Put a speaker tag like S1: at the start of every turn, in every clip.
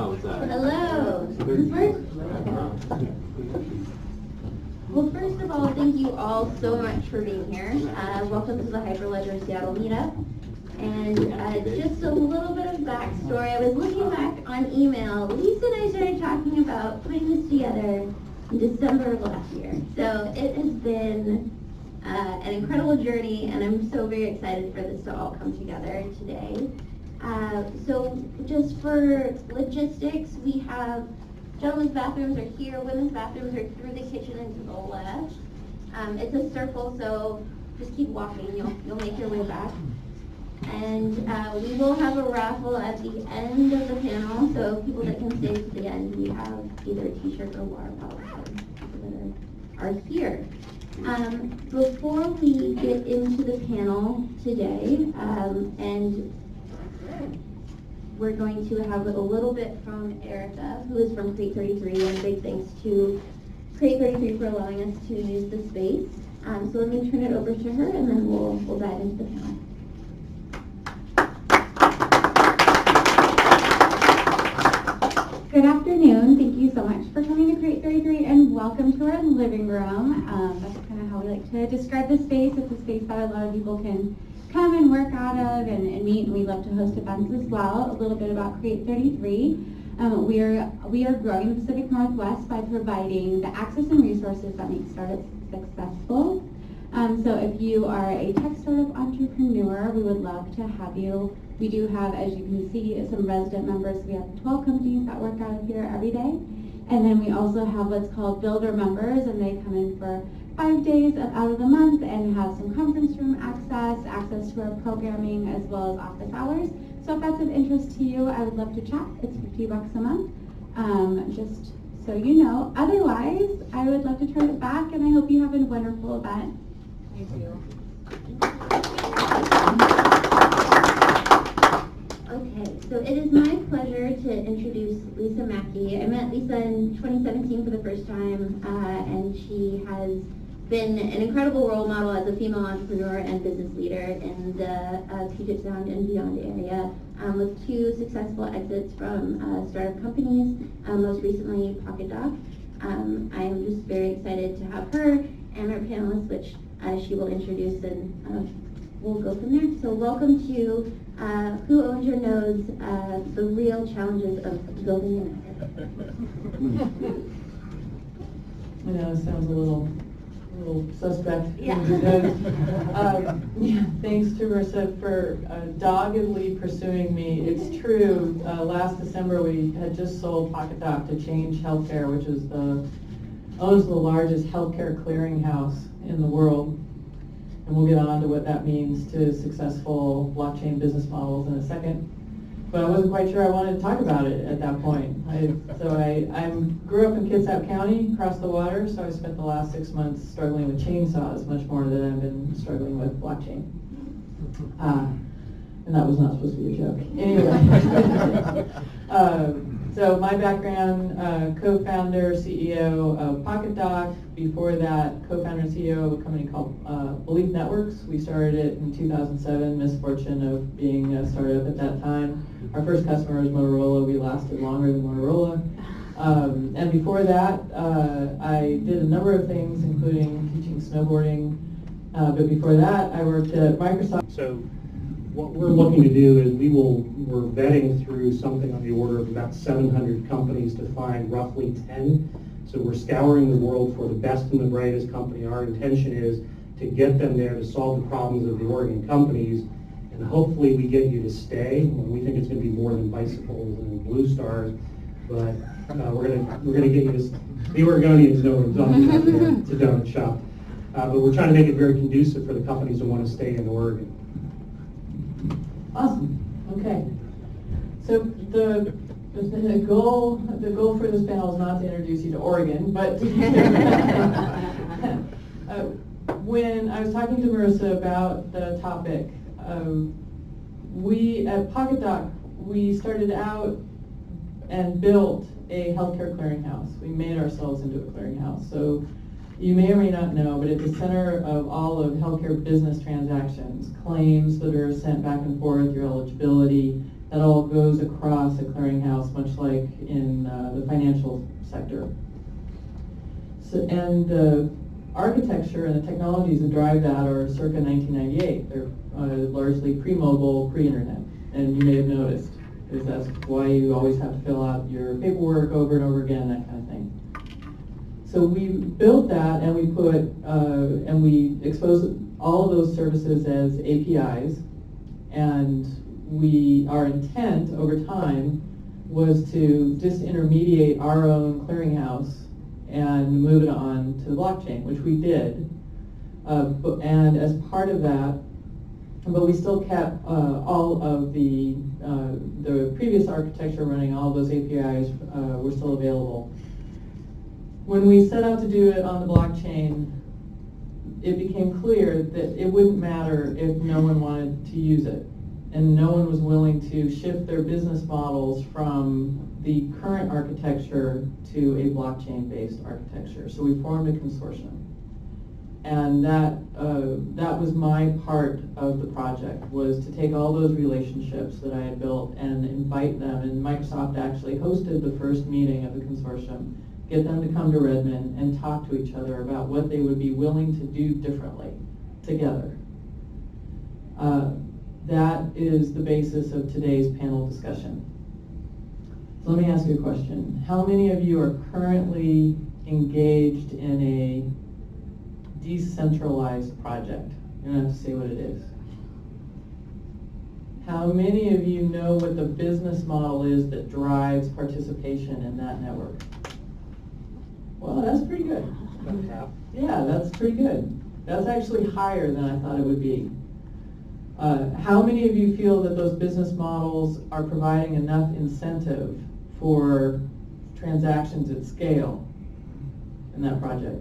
S1: How was that?
S2: Hello. Does this work? Well, first of all, thank you all so much for being here. Welcome to the Hyperledger Seattle Meetup. And just a little bit of backstory. I was looking back on email. Lisa and I started talking about putting this together in December of last year. So it has been an incredible journey, and I'm so very excited for this to all come together today. So just for logistics, we have gentlemen's bathrooms are here, women's bathrooms are through the kitchen and to the left. It's a circle, so just keep walking, you'll make your way back. And we will have a raffle at the end of the panel, so people that can stay to the end, we have either a t-shirt or water bottle for people that are here. Before we get into the panel today, and we're going to have a little bit from Erica, who is from Crate 33, and big thanks to Crate 33 for allowing us to use the space. So let me turn it over to her, and then we'll dive into the panel.
S3: Good afternoon. Thank you so much for coming to Crate 33 and welcome to our living room. That's kind of how we like to describe the space. It's a space that a lot of people can come and work out of and meet, and we love to host events as well. A little bit about Crate 33. We are growing the Pacific Northwest by providing the access and resources that make startups successful. So if you are a tech startup entrepreneur, we would love to have you. We do have, as you can see, some resident members. We have 12 companies that work out of here every day. And then we also have what's called builder members, and they come in for 5 days out of the month and have some conference room access to our programming, as well as office hours. So if that's of interest to you, I would love to chat. It's $50 a month, just so you know. Otherwise, I would love to turn it back, and I hope you have a wonderful event. Thank you.
S2: Okay, so it is my pleasure to introduce Lisa Maki. I met Lisa in 2017 for the first time, and she has been an incredible role model as a female entrepreneur and business leader in the Puget Sound and beyond area, with 2 successful exits from startup companies, most recently PokitDok. I am just very excited to have her and our panelists, which she will introduce, and we'll go from there. So welcome to Who Owns Your Nose, the real challenges of building an empire.
S4: I know, it sounds a little suspect.
S2: Yeah.
S4: Thanks to Marissa for doggedly pursuing me. It's true, last December we had just sold PokitDok to Change Healthcare, which is owns the largest healthcare clearinghouse in the world. And we'll get on to what that means to successful blockchain business models in a second. But I wasn't quite sure I wanted to talk about it at that point. I grew up in Kitsap County, across the water, so I spent the last 6 months struggling with chainsaws, much more than I've been struggling with blockchain. And that was not supposed to be a joke. Anyway. So my background, co-founder, CEO of PokitDok. Before that, co-founder and CEO of a company called Belief Networks. We started it in 2007, misfortune of being a startup at that time. Our first customer was Motorola. We lasted longer than Motorola. And before that, I did a number of things, including teaching snowboarding. But before that, I worked at Microsoft.
S5: So what we're looking to do is we're vetting through something on the order of about 700 companies to find roughly 10. So we're scouring the world for the best and the brightest company. Our intention is to get them there to solve the problems of the Oregon companies, and hopefully we get you to stay. We think it's going to be more than bicycles and blue stars, but we're going to get you to the Oregonians know what I'm talking about there. It's a donut shop. But we're trying to make it very conducive for the companies who want to stay in Oregon.
S4: Awesome. Okay. So the goal for this panel is not to introduce you to Oregon, but when I was talking to Marissa about the topic, we at PokitDok, we started out and built a healthcare clearinghouse. We made ourselves into a clearinghouse. So you may or may not know, but at the center of all of healthcare business transactions, claims that are sent back and forth, your eligibility, that all goes across a clearinghouse, much like in the financial sector. So, and the architecture and the technologies that drive that are circa 1998. They're largely pre-mobile, pre-internet, and you may have noticed, because that's why you always have to fill out your paperwork over and over again, that kind of thing. So we built that, and we put, and we exposed all of those services as APIs, and our intent over time was to disintermediate our own clearinghouse and move it on to the blockchain, which we did. And as part of that, but we still kept all of the previous architecture running, all of those APIs were still available. When we set out to do it on the blockchain, it became clear that it wouldn't matter if no one wanted to use it, and no one was willing to shift their business models from the current architecture to a blockchain-based architecture. So we formed a consortium. And that was my part of the project, was to take all those relationships that I had built and invite them. And Microsoft actually hosted the first meeting of the consortium, get them to come to Redmond and talk to each other about what they would be willing to do differently together. That is the basis of today's panel discussion. So let me ask you a question. How many of you are currently engaged in a decentralized project? You don't have to say what it is. How many of you know what the business model is that drives participation in that network? Well, that's pretty good.
S5: About half.
S4: Yeah, that's pretty good. That's actually higher than I thought it would be. How many of you feel that those business models are providing enough incentive for transactions at scale in that project?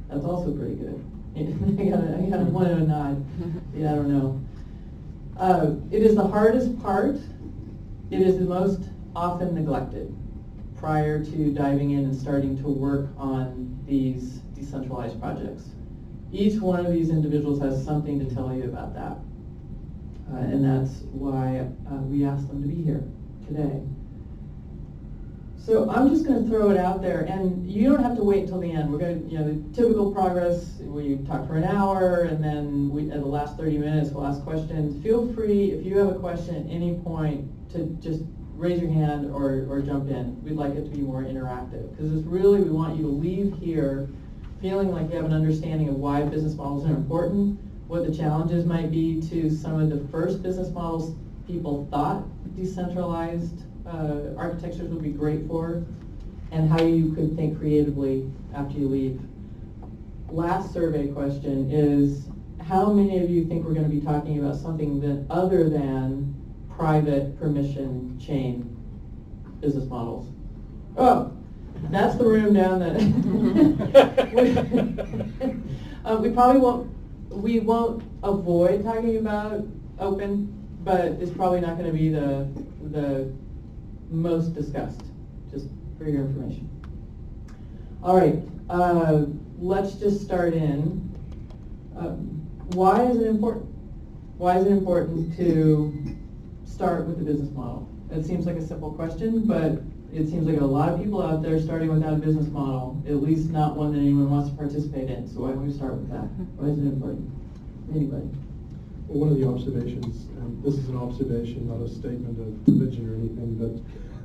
S4: That's also pretty good. I got one and a nod. Yeah, I don't know. It is the hardest part. It is the most often neglected prior to diving in and starting to work on these decentralized projects. Each one of these individuals has something to tell you about that. And that's why we asked them to be here today. So I'm just going to throw it out there, and you don't have to wait until the end. We're going to, the typical progress, we talk for an hour, and then at the last 30 minutes, we'll ask questions. Feel free, if you have a question at any point, to just raise your hand or jump in. We'd like it to be more interactive, because it's really, we want you to leave here feeling like you have an understanding of why business models are important, what the challenges might be to some of the first business models people thought decentralized architectures would be great for, and how you could think creatively after you leave. Last survey question is, how many of you think we're going to be talking about something that other than private permission chain business models? Oh, that's the room down there. We won't avoid talking about open, but it's probably not going to be the most discussed, just for your information. All right, let's just start in. Why is it important? Why is it important to start with the business model? It seems like a simple question, but it seems like a lot of people out there starting without a business model, at least not one that anyone wants to participate in. So why don't we start with that? Why is it important? Anybody?
S1: Well, one of the observations, and this is an observation, not a statement of religion or anything, but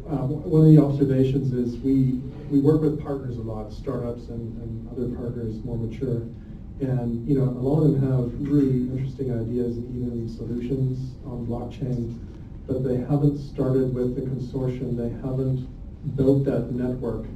S1: one of the observations is we work with partners a lot, startups and other partners more mature, and a lot of them have really interesting ideas and even solutions on blockchain, but they haven't started with the consortium, they haven't built that network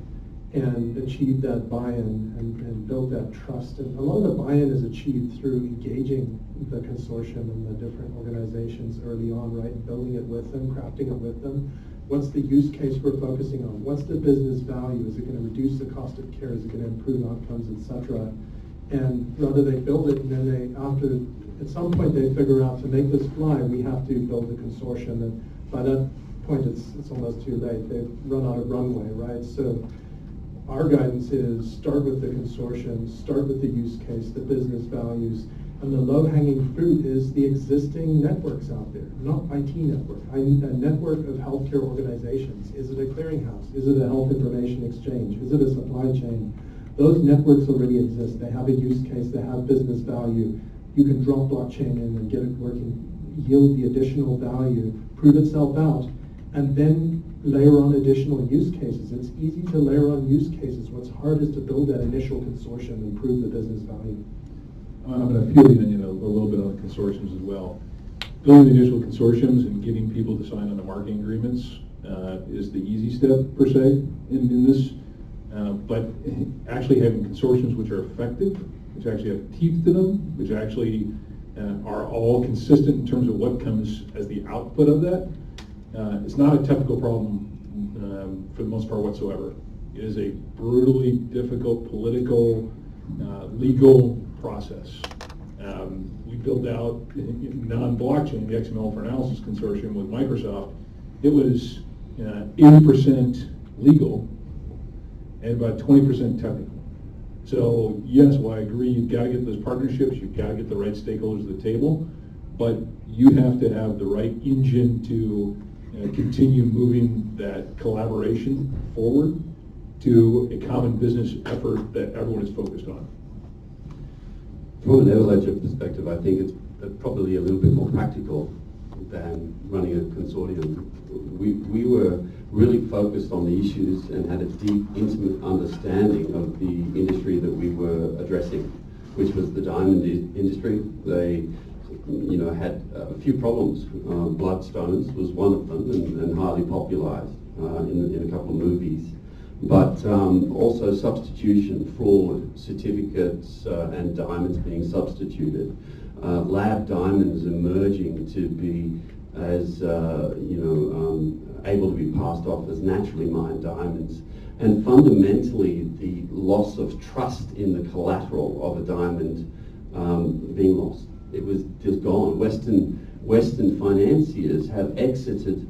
S1: and achieved that buy-in and built that trust. And a lot of the buy-in is achieved through engaging the consortium and the different organizations early on, right? Building it with them, crafting it with them. What's the use case we're focusing on? What's the business value? Is it going to reduce the cost of care? Is it going to improve outcomes, etc.? And rather they build it, and then at some point they figure out, to make this fly, we have to build a consortium. And by that point, it's almost too late. They've run out of runway, right? So our guidance is start with the consortium, start with the use case, the business values, And the low-hanging fruit is the existing networks out there, not IT network. I need a network of healthcare organizations. Is it a clearinghouse? Is it a health information exchange? Is it a supply chain? Those networks already exist. They have a use case. They have business value. You can drop blockchain in and get it working, yield the additional value, prove itself out, and then layer on additional use cases. It's easy to layer on use cases. What's hard is to build that initial consortium and prove the business value.
S6: I'm going to peel the onion a little bit on the consortiums as well. Building the initial consortiums and getting people to sign on the marketing agreements is the easy step, per se, in this. But actually having consortiums which are effective, which actually have teeth to them, which actually are all consistent in terms of what comes as the output of that, it's not a technical problem for the most part whatsoever. It is a brutally difficult political, legal process. We built out non-blockchain, the XML for Analysis Consortium with Microsoft. It was 80% legal and about 20% technical. So yes, well, I agree, you've got to get those partnerships, you've got to get the right stakeholders at the table, but you have to have the right engine to continue moving that collaboration forward to a common business effort that everyone is focused on.
S7: From an Everledger perspective, I think it's probably a little bit more practical than running a consortium. We were really focused on the issues and had a deep, intimate understanding of the industry that we were addressing, which was the diamond industry. They, had a few problems. Bloodstones was one of them, and highly popularized in a couple of movies. But also substitution, fraud, certificates, and diamonds being substituted. Lab diamonds emerging to be as able to be passed off as naturally mined diamonds, and fundamentally the loss of trust in the collateral of a diamond being lost. It was just gone. Western financiers have exited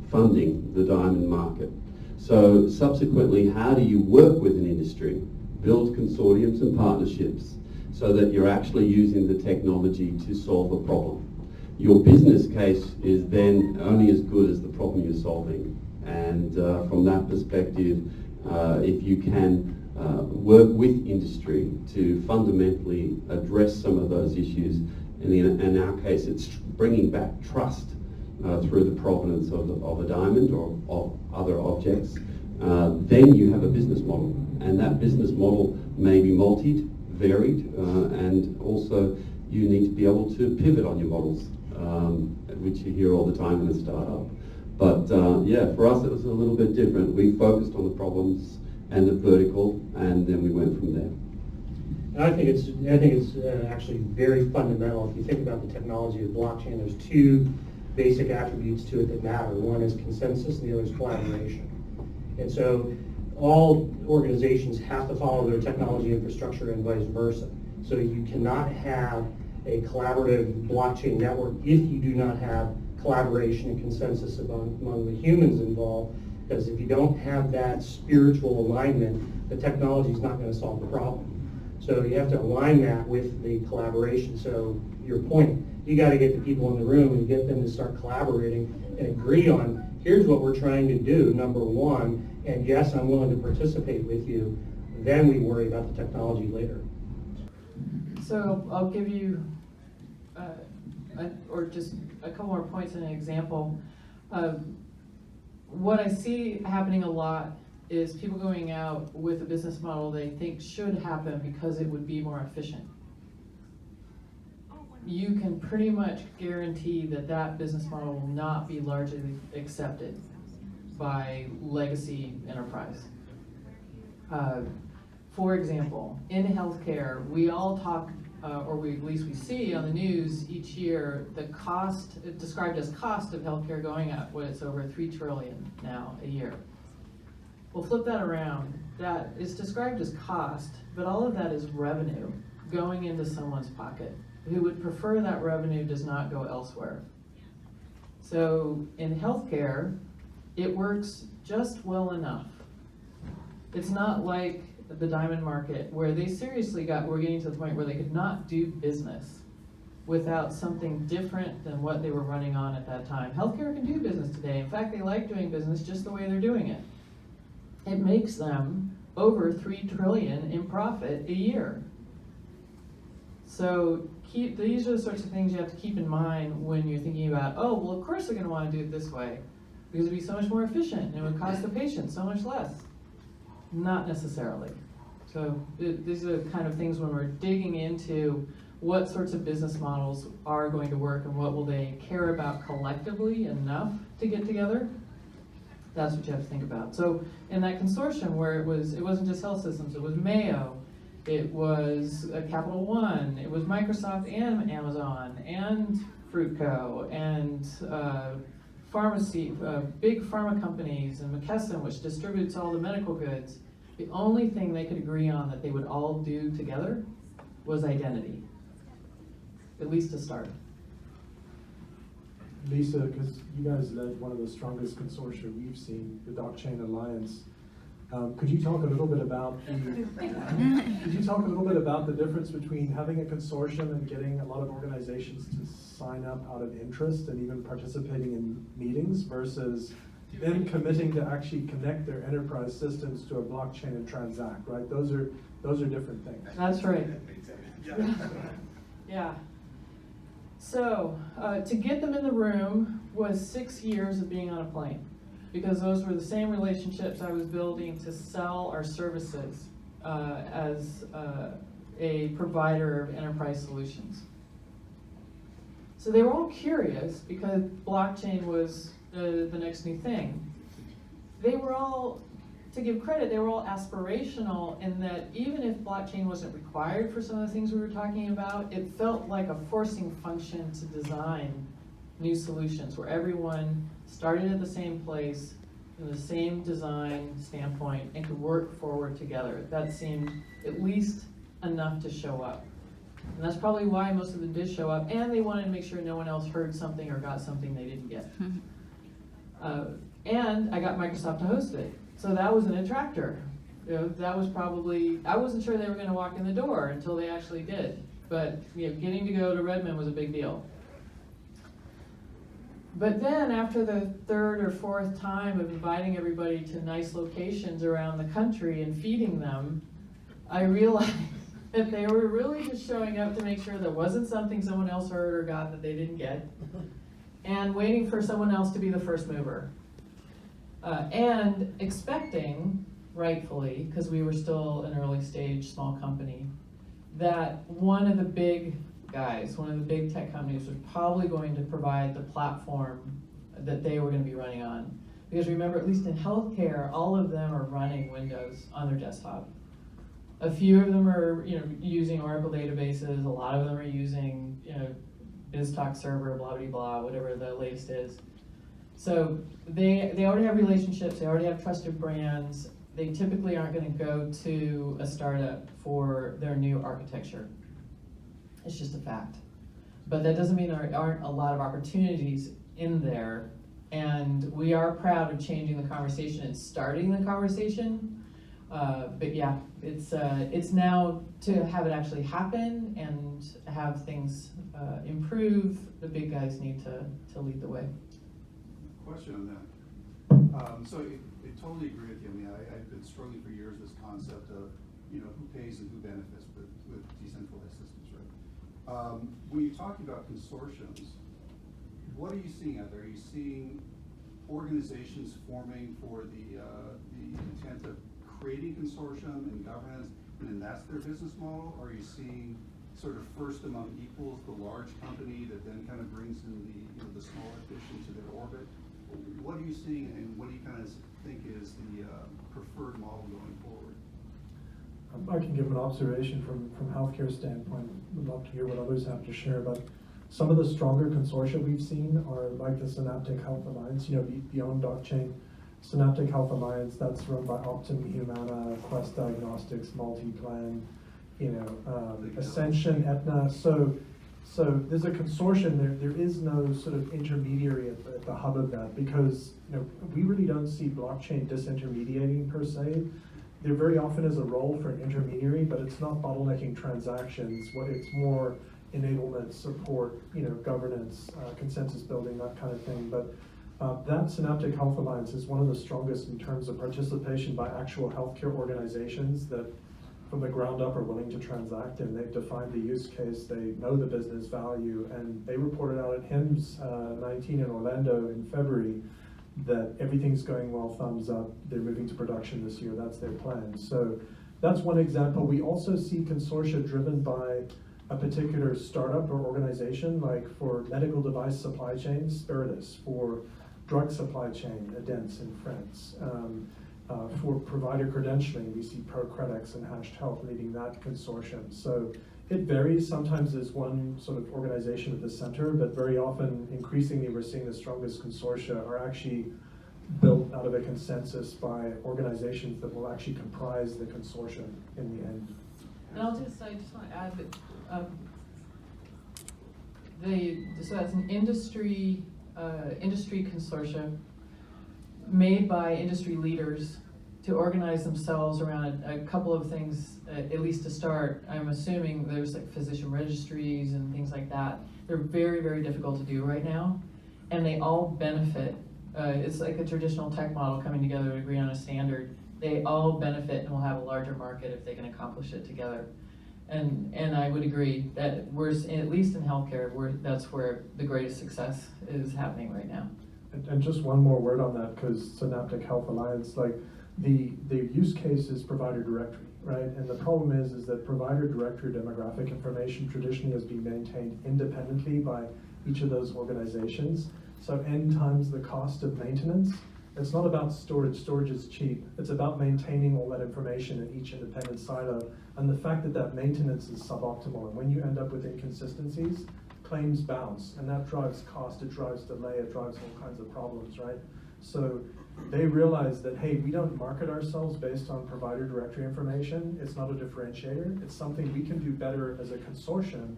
S7: funding the diamond market. So subsequently, how do you work with an industry, build consortiums and partnerships so that you're actually using the technology to solve a problem? Your business case is then only as good as the problem you're solving. And from that perspective, if you can work with industry to fundamentally address some of those issues, and in our case, it's bringing back trust through the provenance of a diamond or of other objects, then you have a business model. And that business model may be varied, and also you need to be able to pivot on your models, which you hear all the time in a startup. But for us it was a little bit different. We focused on the problems and the vertical, and then we went from there.
S5: I think it's actually very fundamental. If you think about the technology of blockchain, there's two basic attributes to it that matter. One is consensus and the other is collaboration. And so all organizations have to follow their technology infrastructure and vice versa. So you cannot have a collaborative blockchain network if you do not have collaboration and consensus among the humans involved, because if you don't have that spiritual alignment, the technology is not going to solve the problem. So you have to align that with the collaboration. So your point, you got to get the people in the room and get them to start collaborating and agree on, here's what we're trying to do, number one, and yes, I'm willing to participate with you. Then we worry about the technology later.
S4: So I'll give you, or just a couple more points and an example. What I see happening a lot is people going out with a business model they think should happen because it would be more efficient. You can pretty much guarantee that that business model will not be largely accepted by legacy enterprise. For example, in healthcare, we all talk, or at least we see on the news each year, the cost, described as cost of healthcare going up, when it's over $3 trillion now a year. We'll flip that around. That is described as cost, but all of that is revenue going into someone's pocket who would prefer that revenue does not go elsewhere. So in healthcare, it works just well enough. It's not like the diamond market where they seriously were getting to the point where they could not do business without something different than what they were running on at that time. Healthcare can do business today. In fact, they like doing business just the way they're doing it. It makes them over $3 trillion in profit a year. So these are the sorts of things you have to keep in mind when you're thinking about, oh, well, of course they're going to want to do it this way, because it'd be so much more efficient and it would cost the patient so much less. Not necessarily. So these are the kind of things when we're digging into what sorts of business models are going to work and what will they care about collectively enough to get together. That's what you have to think about. So in that consortium where it wasn't just health systems, it was Mayo, it was Capital One, it was Microsoft and Amazon and Fruitco and pharmacy, big pharma companies and McKesson, which distributes all the medical goods. The only thing they could agree on that they would all do together was identity, at least to start.
S8: Lisa, because you guys led one of the strongest consortia we've seen, the Blockchain Alliance. Could you talk a little bit about the difference between having a consortium and getting a lot of organizations to sign up out of interest and even participating in meetings versus them committing to actually connect their enterprise systems to a blockchain and transact, right? Those are different things.
S4: That's right. Yeah. So to get them in the room was 6 years of being on a plane, because those were the same relationships I was building to sell our services as a provider of enterprise solutions. So they were all curious because blockchain was the next new thing. They were all, to give credit, they were all aspirational in that even if blockchain wasn't required for some of the things we were talking about, it felt like a forcing function to design new solutions where everyone started at the same place, in the same design standpoint, and could work forward together. That seemed at least enough to show up. And that's probably why most of them did show up, and they wanted to make sure no one else heard something or got something they didn't get. And I got Microsoft to host it. So that was an attractor. You know, that was probably, I wasn't sure they were going to walk in the door until they actually did. But getting to go to Redmond was a big deal. But then after the third or fourth time of inviting everybody to nice locations around the country and feeding them, I realized that they were really just showing up to make sure there wasn't something someone else heard or got that they didn't get, and waiting for someone else to be the first mover. And expecting, rightfully, because we were still an early stage small company, that one of the big guys, one of the big tech companies was probably going to provide the platform that they were going to be running on. Because remember, at least in healthcare, all of them are running Windows on their desktop. A few of them are using Oracle databases, a lot of them are using BizTalk server, blah, blah, blah, whatever the latest is. So they already have relationships, they already have trusted brands. They typically aren't going to go to a startup for their new architecture. It's just a fact. But that doesn't mean there aren't a lot of opportunities in there. And we are proud of changing the conversation and starting the conversation. But yeah, it's now to have it actually happen and have things improve. The big guys need to lead the way.
S9: Question on that. So I totally agree with you. I mean, I've been struggling for years with this concept of, who pays and who benefits with decentralized systems, right? When you're talking about consortiums, what are you seeing out there? Are you seeing organizations forming for the intent of creating consortium and governance, and then that's their business model? Or are you seeing sort of first among equals, the large company that then kind of brings in the smaller fish into their orbit? What are you seeing, and what do you kind of think is the preferred model going forward?
S8: I can give an observation from healthcare standpoint. I'd love to hear what others have to share, but some of the stronger consortia we've seen are like the Synaptic Health Alliance, beyond blockchain. Synaptic Health Alliance, that's run by Optum, Humana, Quest Diagnostics, MultiPlan, Ascension, Aetna. So there's a consortium. There is no sort of intermediary at the hub of that, because we really don't see blockchain disintermediating per se. There very often is a role for an intermediary, but it's not bottlenecking transactions. What it's more enablement, support, governance, consensus building, that kind of thing. But that Synaptic Health Alliance is one of the strongest in terms of participation by actual healthcare organizations that from the ground up are willing to transact, and they've defined the use case, they know the business value, and they reported out at HIMSS 19 in Orlando in February that everything's going well, thumbs up, they're moving to production this year, that's their plan. So that's one example. We also see consortia driven by a particular startup or organization, like for medical device supply chain, Spiritus, for drug supply chain, Adence in France. For provider credentialing, we see ProCredX and Hashed Health leading that consortium. So it varies. Sometimes there's one sort of organization at the center, but very often, increasingly, we're seeing the strongest consortia are actually built out of a consensus by organizations that will actually comprise the consortium in the end.
S4: And I just want to add that so that's an industry consortium made by industry leaders to organize themselves around a couple of things, at least to start. I'm assuming there's like physician registries and things like that. They're very, very difficult to do right now, and they all benefit. It's like a traditional tech model coming together to agree on a standard. They all benefit and will have a larger market if they can accomplish it together. And I would agree that we're, at least in healthcare, that's where the greatest success is happening right now.
S8: And just one more word on that, because Synaptic Health Alliance, like the use case is provider directory, right? And the problem is that provider directory demographic information traditionally has been maintained independently by each of those organizations. So N times the cost of maintenance. It's not about storage. Storage is cheap. It's about maintaining all that information in each independent silo. And the fact that that maintenance is suboptimal. And when you end up with inconsistencies, claims bounce, and that drives cost, it drives delay, it drives all kinds of problems, right? So they realize that, hey, we don't market ourselves based on provider directory information. It's not a differentiator. It's something we can do better as a consortium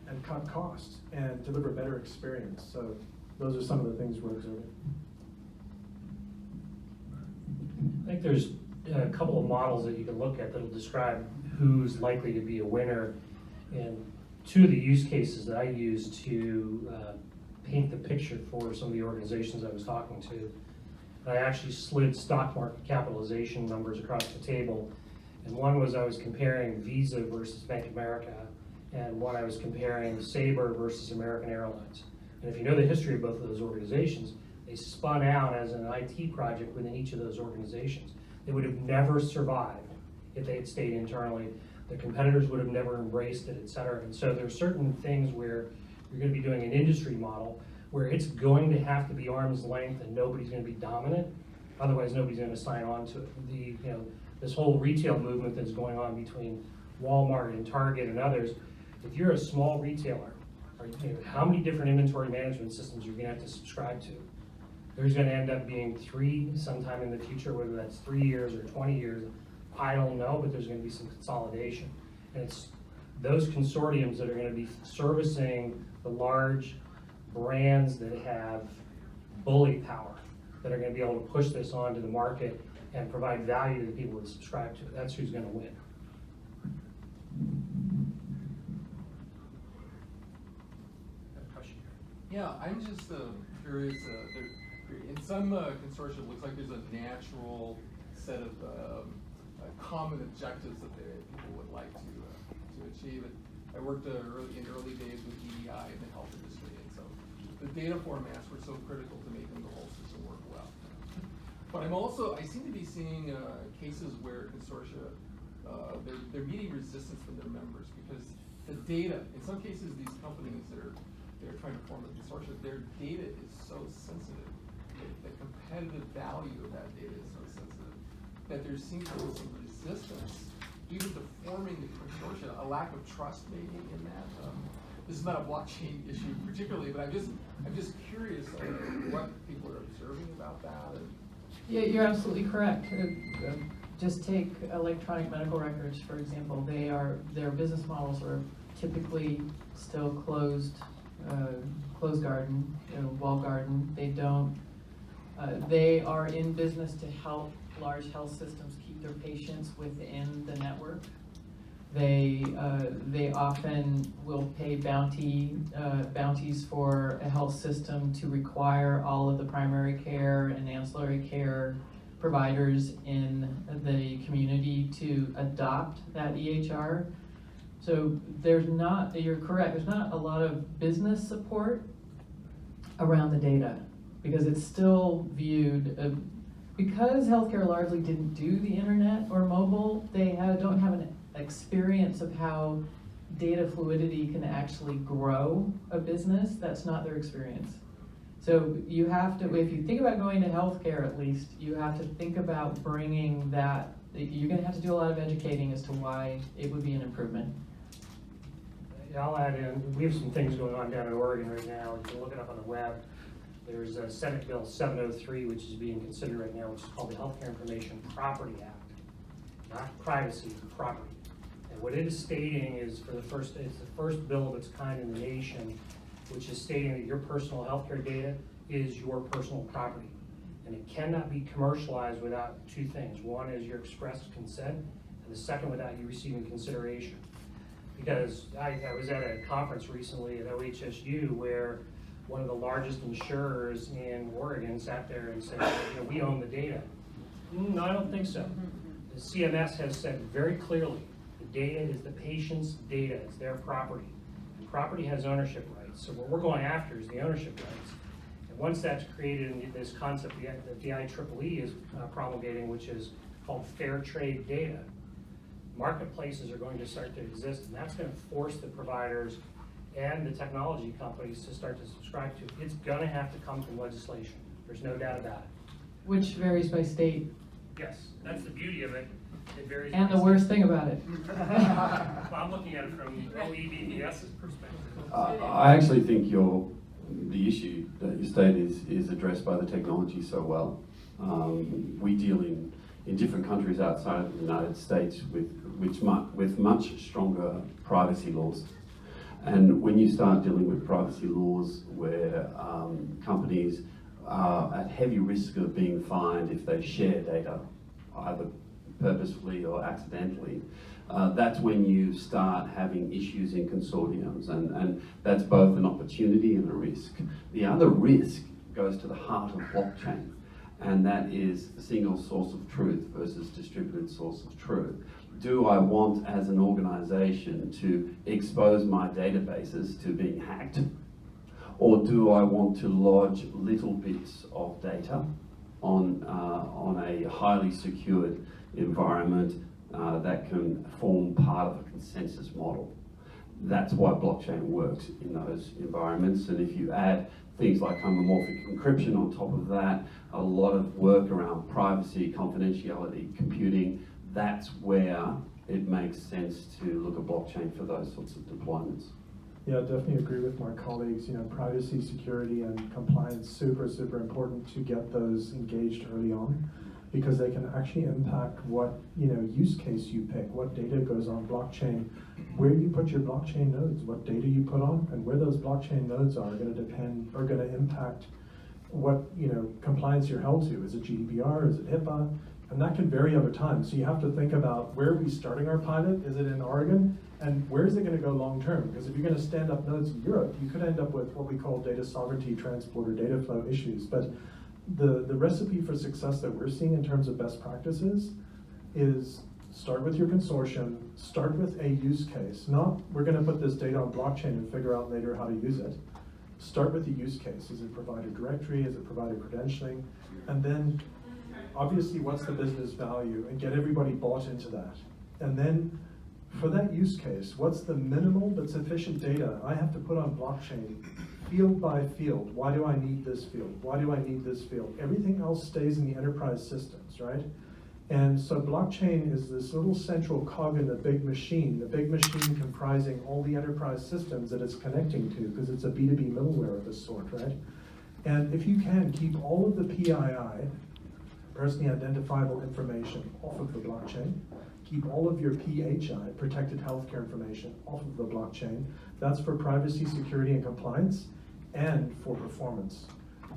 S8: and cut costs and deliver better experience. So those are some of the things we're observing.
S5: I think there's a couple of models that you can look at that'll describe who's likely to be a winner. And two of the use cases that I use to paint the picture for some of the organizations I was talking to, I actually slid stock market capitalization numbers across the table. And one was I was comparing Visa versus Bank of America, and one I was comparing Sabre versus American Airlines. And if you know the history of both of those organizations, they spun out as an IT project within each of those organizations. They would have never survived if they had stayed internally. The competitors would have never embraced it, et cetera. And so there are certain things where you're going to be doing an industry model where it's going to have to be arm's length and nobody's going to be dominant. Otherwise, nobody's going to sign on to it. This whole retail movement that's going on between Walmart and Target and others, if you're a small retailer, how many different inventory management systems you're going to have to subscribe to? There's going to end up being 3 sometime in the future, whether that's 3 years or 20 years. I don't know, but there's going to be some consolidation. And it's those consortiums that are going to be servicing the large brands that have bully power, that are going to be able to push this onto the market and provide value to the people that subscribe to it. That's who's going to win.
S10: Yeah, I'm just curious. In some consortia, it looks like there's a natural set of common objectives that people would like to achieve. And I worked in early days with EDI in the health industry, and so the data formats were so critical to making the whole system work well. But I seem to be seeing cases where consortia they're meeting resistance from their members because the data. In some cases, these companies they're trying to form a consortia. Their data is so sensitive. The competitive value of that data is so sensitive that there seems to be some resistance, even to forming the consortia, a lack of trust maybe in that. This is not a blockchain issue particularly, but I'm just curious what people are observing about that.
S4: Yeah, you're absolutely correct. Just take electronic medical records, for example. Their business models are typically still closed garden, walled garden. They are in business to help large health systems keep their patients within the network. They often will pay bounties for a health system to require all of the primary care and ancillary care providers in the community to adopt that EHR. So you're correct, there's not a lot of business support around the data because it's still viewed, because healthcare largely didn't do the internet or mobile, they don't have an experience of how data fluidity can actually grow a business. That's not their experience. So you have to, if you think about going to healthcare at least, you have to think about bringing that, you're gonna have to do a lot of educating as to why it would be an improvement.
S5: I'll add in, we have some things going on down in Oregon right now. You can look it up on the web. There's a Senate Bill 703, which is being considered right now, which is called the Healthcare Information Property Act. Not privacy, property. And what it is stating is it's the first bill of its kind in the nation, which is stating that your personal healthcare data is your personal property. And it cannot be commercialized without two things. One is your expressed consent, and the second without you receiving consideration. Because I was at a conference recently at OHSU where one of the largest insurers in Oregon sat there and said, we own the data. No, I don't think so. The CMS has said very clearly, the data is the patient's data, it's their property. The property has ownership rights, so what we're going after is the ownership rights. And once that's created in this concept that the IEEE is promulgating, which is called fair trade data, marketplaces are going to start to exist, and that's going to force the providers and the technology companies to start to subscribe to. It's going to have to come from legislation. There's no doubt about it.
S4: Which varies by state.
S5: Yes, that's the beauty of it. It varies.
S4: And the worst thing about it.
S5: Well, I'm looking at it from OEBBS's perspective.
S7: I actually think the issue that you stated is addressed by the technology so well. We deal in different countries outside of the United States with much stronger privacy laws. And when you start dealing with privacy laws where companies are at heavy risk of being fined if they share data, either purposefully or accidentally, that's when you start having issues in consortiums, and that's both an opportunity and a risk. The other risk goes to the heart of blockchain, and that is the single source of truth versus distributed source of truth. Do I want, as an organization, to expose my databases to being hacked? Or do I want to lodge little bits of data on a highly secured environment that can form part of a consensus model? That's why blockchain works in those environments. And if you add things like homomorphic encryption on top of that, a lot of work around privacy, confidentiality, computing, that's where it makes sense to look at blockchain for those sorts of deployments.
S1: Yeah, I definitely agree with my colleagues. Privacy, security, and compliance, super, super important to get those engaged early on, because they can actually impact what, use case you pick, what data goes on blockchain, where you put your blockchain nodes, what data you put on, and where those blockchain nodes are going to impact what, compliance you're held to. Is it GDPR? Is it HIPAA? And that can vary over time. So you have to think about, where are we starting our pilot? Is it in Oregon? And where is it going to go long term? Because if you're going to stand up nodes in Europe, you could end up with what we call data sovereignty, transport, or data flow issues. But the recipe for success that we're seeing in terms of best practices is start with your consortium, start with a use case. Not, we're going to put this data on blockchain and figure out later how to use it. Start with the use case. Is it provider directory? Is it provider credentialing? And then, obviously, what's the business value? And get everybody bought into that. And then, for that use case, what's the minimal but sufficient data I have to put on blockchain, field by field? Why do I need this field? Why do I need this field? Everything else stays in the enterprise systems, right? And so blockchain is this little central cog in the big machine comprising all the enterprise systems that it's connecting to, because it's a B2B middleware of this sort, right? And if you can keep all of the PII, personally identifiable information, off of the blockchain, keep all of your PHI, protected healthcare information, off of the blockchain. That's for privacy, security, and compliance, and for performance.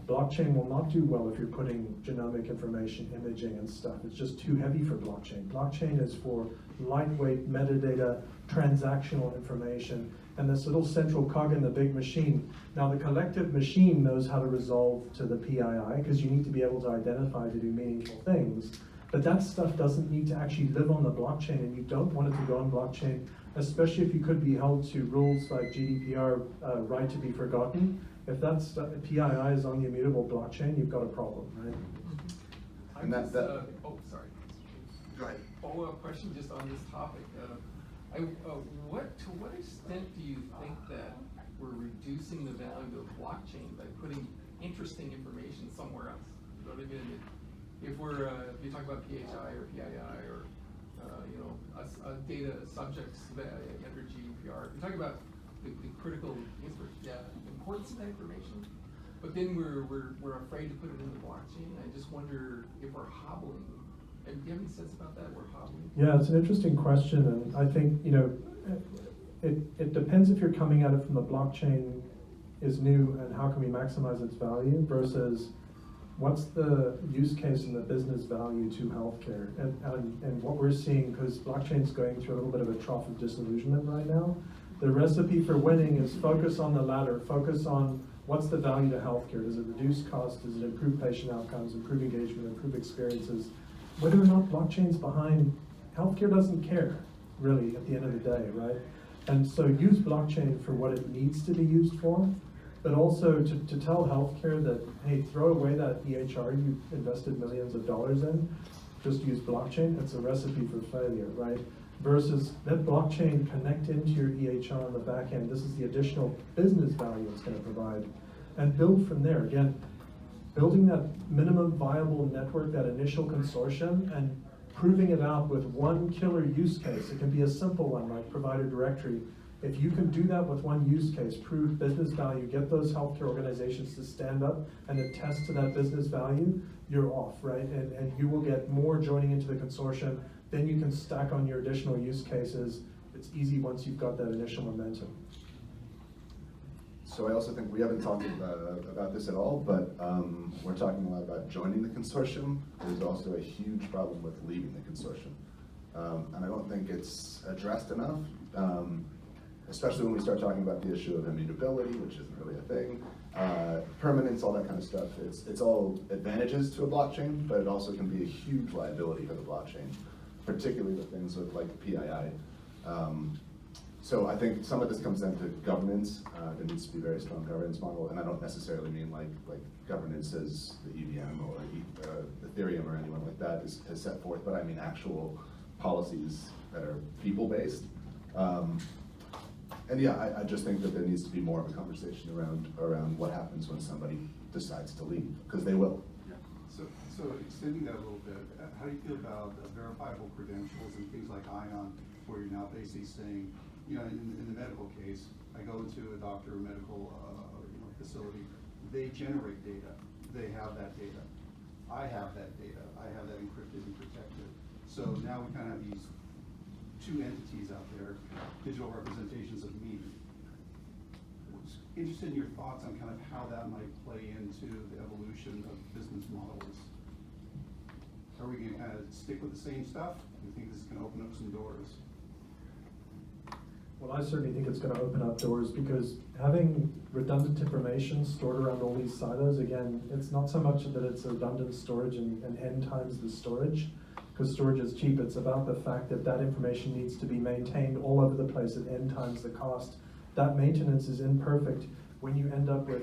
S8: Blockchain will not do well if you're putting genomic information, imaging and stuff. It's just too heavy for blockchain. Blockchain is for lightweight metadata, transactional information, and this little central cog in the big machine. Now the collective machine knows how to resolve to the PII, because you need to be able to identify to do meaningful things. But that stuff doesn't need to actually live on the blockchain, and you don't want it to go on blockchain, especially if you could be held to rules like GDPR, right to be forgotten. If that PII is on the immutable blockchain, you've got a problem, right?
S10: I'm
S11: And
S10: just,
S11: that-
S10: oh, sorry.
S11: Go ahead.
S10: Follow-up question just on this topic. To what extent do you think that we're reducing the value of blockchain by putting interesting information somewhere else? You know what I mean? If you talk about PHI or PII or data subjects under GDPR, you're talking about the critical importance of that information, but then we're afraid to put it in the blockchain. I just wonder if we're hobbling. And do you have any sense about that? We're hobbling.
S8: Yeah, it's an interesting question, and I think, it depends if you're coming at it from the blockchain is new and how can we maximize its value versus what's the use case and the business value to healthcare. And what we're seeing, because blockchain's going through a little bit of a trough of disillusionment right now, the recipe for winning is focus on the latter, focus on what's the value to healthcare. Does it reduce cost? Does it improve patient outcomes, improve engagement, improve experiences? Whether or not blockchain's behind, healthcare doesn't care, really, at the end of the day, right? And so use blockchain for what it needs to be used for, but also to tell healthcare that, hey, throw away that EHR you invested millions of dollars in, just use blockchain. It's a recipe for failure, right? Versus let blockchain connect into your EHR on the back end. This is the additional business value it's going to provide, and build from there. Again, building that minimum viable network, that initial consortium, and proving it out with one killer use case. It can be a simple one like provider directory. If you can do that with one use case, prove business value, get those healthcare organizations to stand up and attest to that business value, you're off, right? And you will get more joining into the consortium. Then you can stack on your additional use cases. It's easy once you've got that initial momentum.
S11: So I also think we haven't talked about this at all, but we're talking a lot about joining the consortium. There's also a huge problem with leaving the consortium. And I don't think it's addressed enough, especially when we start talking about the issue of immutability, which isn't really a thing, permanence, all that kind of stuff. It's all advantages to a blockchain, but it also can be a huge liability for the blockchain, particularly with things with like PII. So I think some of this comes down to governance. There needs to be a very strong governance model, and I don't necessarily mean like governance as the EVM or Ethereum or anyone like that has set forth, but I mean actual policies that are people-based. And yeah, I just think that there needs to be more of a conversation around what happens when somebody decides to leave, because they will.
S9: Yeah. So extending that a little bit, how do you feel about verifiable credentials and things like ION, where you're now basically saying, in the medical case, I go into a doctor or medical facility, they generate data, they have that data. I have that data, I have that encrypted and protected. So now we kind of have these two entities out there, digital representations of me. Interested in your thoughts on kind of how that might play into the evolution of business models. Are we going to kind of stick with the same stuff? Do you think this is going to open up some doors?
S8: Well, I certainly think it's going to open up doors, because having redundant information stored around all these silos, again, it's not so much that it's redundant storage and n times the storage, because storage is cheap. It's about the fact that that information needs to be maintained all over the place at n times the cost. That maintenance is imperfect. When you end up with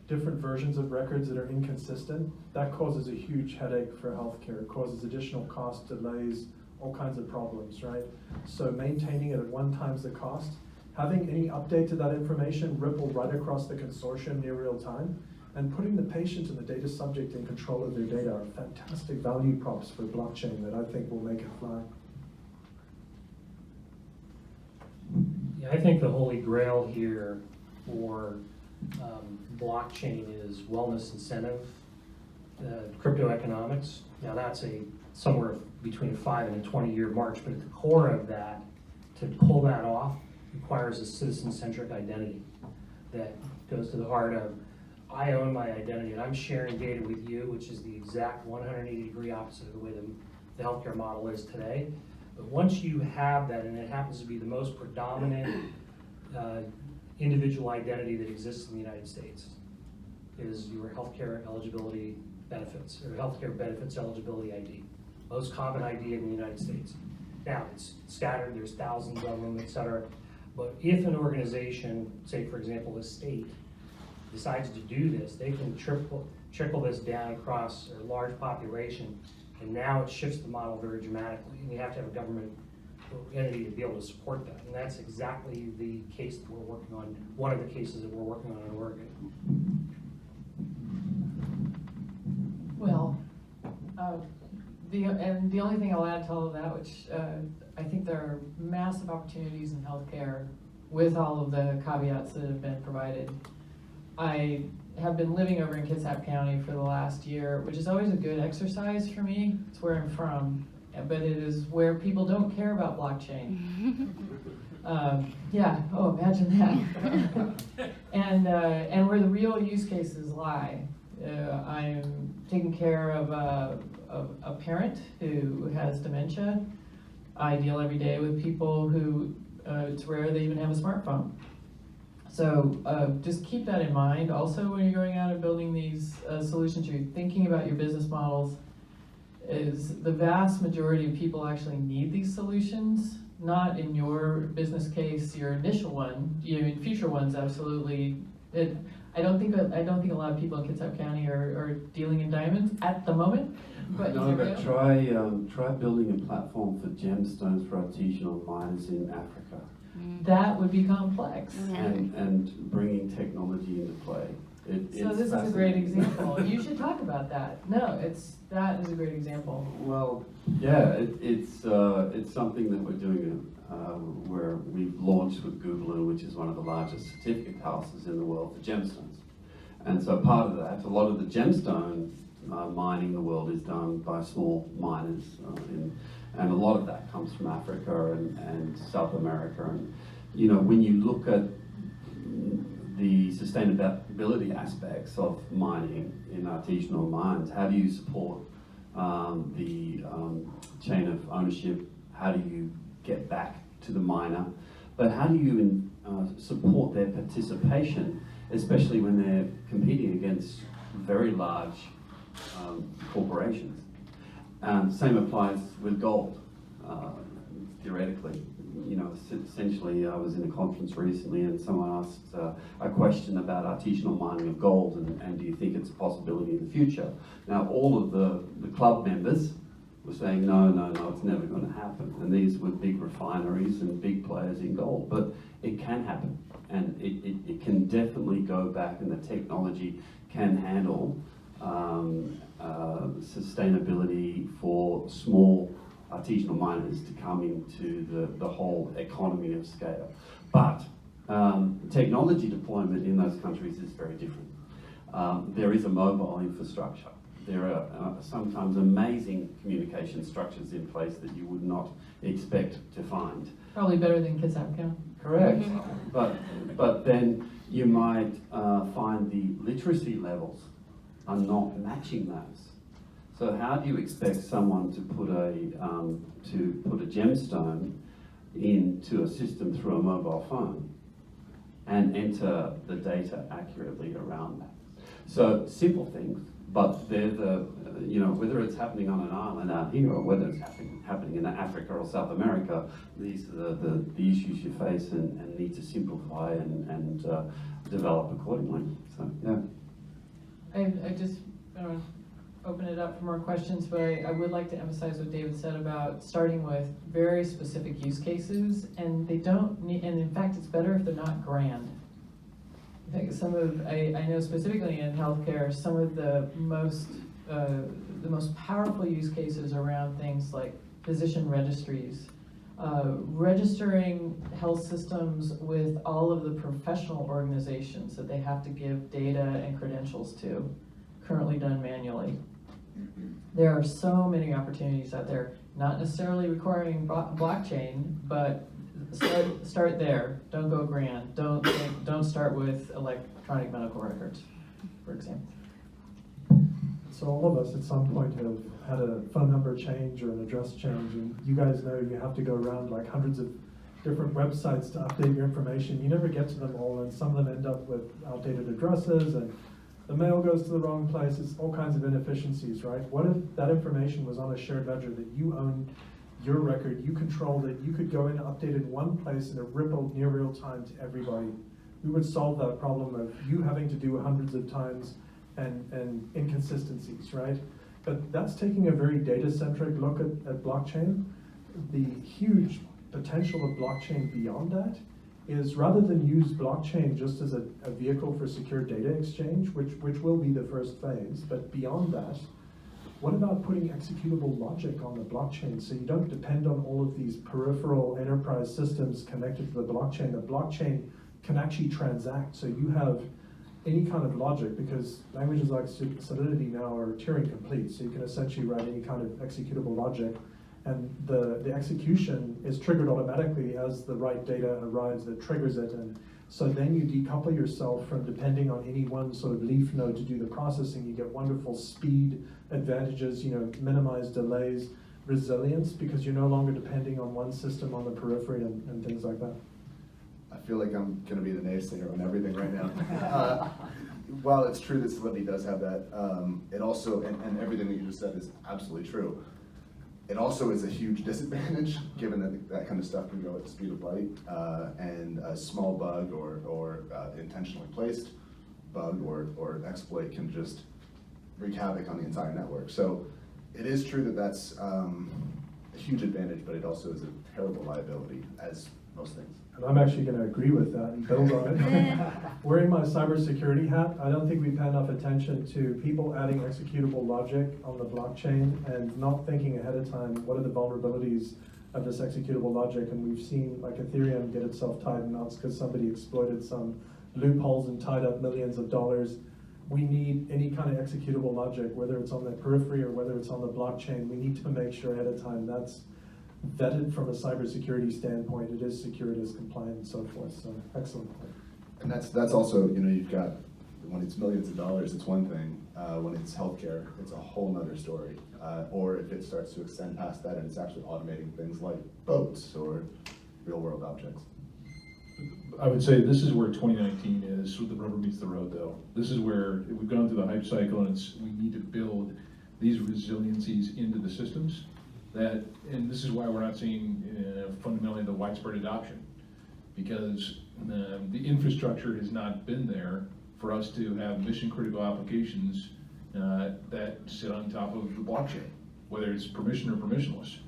S8: different versions of records that are inconsistent, that causes a huge headache for healthcare. It causes additional cost, delays, all kinds of problems, right? So maintaining it at 1 times the cost, having any update to that information ripple right across the consortium near real time, and putting the patient and the data subject in control of their data are fantastic value props for blockchain that I think will make it fly.
S12: Yeah, I think the holy grail here for blockchain is wellness incentive, crypto economics. Now that's somewhere between a 5 and a 20-year march, but at the core of that, to pull that off, requires a citizen-centric identity that goes to the heart of I own my identity and I'm sharing data with you, which is the exact 180-degree opposite of the way the healthcare model is today. But once you have that, and it happens to be the most predominant individual identity that exists in the United States, is your healthcare eligibility benefits, or healthcare benefits eligibility ID. Most common ID in the United States. Now, it's scattered, there's thousands of them, et cetera. But if an organization, say for example a state, decides to do this, they can trickle this down across a large population, and now it shifts the model very dramatically, and you have to have a government entity to be able to support that. And that's exactly the case that we're working on, one of the cases that we're working on in Oregon.
S4: Well, the only thing I'll add to all of that, which I think there are massive opportunities in healthcare with all of the caveats that have been provided. I have been living over in Kitsap County for the last year, which is always a good exercise for me. It's where I'm from, but it is where people don't care about blockchain. Yeah, oh, imagine that. And where the real use cases lie. I'm taking care of a parent who has dementia. I deal every day with people who, it's rare they even have a smartphone. So just keep that in mind. Also, when you're going out and building these solutions, you're thinking about your business models, is the vast majority of people actually need these solutions. Not in your business case, your initial one. In future ones, absolutely. I don't think a lot of people in Kitsap County are dealing in diamonds at the moment. But
S7: no, but try building a platform for gemstones for artisanal miners in Africa.
S4: That would be complex.
S7: And bringing technology into play.
S4: So this is a great example. You should talk about that. No, that is a great example.
S7: Well, yeah, it's something that we're doing where we've launched with Google, which is one of the largest certificate houses in the world for gemstones. And so part of that, a lot of the gemstone mining in the world is done by small miners, and a lot of that comes from Africa and South America. And when you look at the sustainability aspects of mining in artisanal mines, how do you support the chain of ownership? How do you get back to the miner? But how do you support their participation, especially when they're competing against very large corporations? Same applies with gold, theoretically. Essentially, I was in a conference recently and someone asked a question about artisanal mining of gold and do you think it's a possibility in the future? Now, all of the club members were saying, no, it's never going to happen. And these were big refineries and big players in gold, but it can happen. And it can definitely go back, and the technology can handle sustainability for small artisanal miners to come into the whole economy of scale. But technology deployment in those countries is very different. There is a mobile infrastructure. There are sometimes amazing communication structures in place that you would not expect to find.
S4: Probably better than Kitsap County.
S7: Correct. But then you might find the literacy levels are not matching those. So how do you expect someone to put a gemstone into a system through a mobile phone and enter the data accurately around that? So simple things, but they're whether it's happening on an island out here or whether it's happening in Africa or South America, these are the issues you face and need to simplify and develop accordingly. So yeah.
S4: I just open it up for more questions, but I would like to emphasize what David said about starting with very specific use cases, and they don't need, and in fact it's better if they're not grand. I think I know specifically in healthcare, some of the most powerful use cases around things like physician registries, registering health systems with all of the professional organizations that they have to give data and credentials to, currently done manually. There are so many opportunities out there, not necessarily requiring blockchain, but start there. Don't go grand. Don't start with electronic medical records.
S8: for example. So all of us at some point have had a phone number change or an address change, and you guys know you have to go around like hundreds of different websites to update your information. You never get to them all, and some of them end up with outdated addresses, and the mail goes to the wrong place. It's all kinds of inefficiencies, right? What if that information was on a shared ledger that you own your record, you controlled it, you could go in and update it one place and it rippled near real time to everybody? We would solve that problem of you having to do hundreds of times and inconsistencies, right? But that's taking a very data-centric look at blockchain. The huge potential of blockchain beyond that is, rather than use blockchain just as a vehicle for secure data exchange, which will be the first phase, but beyond that, what about putting executable logic on the blockchain so you don't depend on all of these peripheral enterprise systems connected to the blockchain? The blockchain can actually transact, so you have any kind of logic, because languages like Solidity now are Turing complete, so you can essentially write any kind of executable logic, and the execution is triggered automatically as the right data arrives that triggers it, and so then you decouple yourself from depending on any one sort of leaf node to do the processing. You get wonderful speed advantages, minimize delays, resilience, because you're no longer depending on one system on the periphery and things like that.
S11: I feel like I'm going to be the naysayer on everything right now. While it's true that Solidity does have that, it also, and everything that you just said is absolutely true, it also is a huge disadvantage, given that that kind of stuff can go at the speed of light, and a small bug or intentionally placed bug or exploit can just wreak havoc on the entire network. So it is true that that's a huge advantage, but it also is a terrible liability, as most things.
S8: And I'm actually going to agree with that and build on it. Wearing my cybersecurity hat, I don't think we've had enough attention to people adding executable logic on the blockchain and not thinking ahead of time what are the vulnerabilities of this executable logic. And we've seen like Ethereum get itself tied in knots because somebody exploited some loopholes and tied up millions of dollars. We need any kind of executable logic, whether it's on the periphery or whether it's on the blockchain. We need to make sure ahead of time that's vetted from a cybersecurity standpoint, it is secure, it is compliant, and so forth. So excellent point.
S11: And that's also, you've got, when it's millions of dollars, it's one thing. When it's healthcare, it's a whole nother story. Or if it starts to extend past that and it's actually automating things like boats or real world objects.
S6: I would say this is where 2019 is, the rubber meets the road though. This is where we've gone through the hype cycle, and we need to build these resiliencies into the systems. And this is why we're not seeing fundamentally the widespread adoption, because the infrastructure has not been there for us to have mission critical applications that sit on top of the blockchain, whether it's permission or permissionless.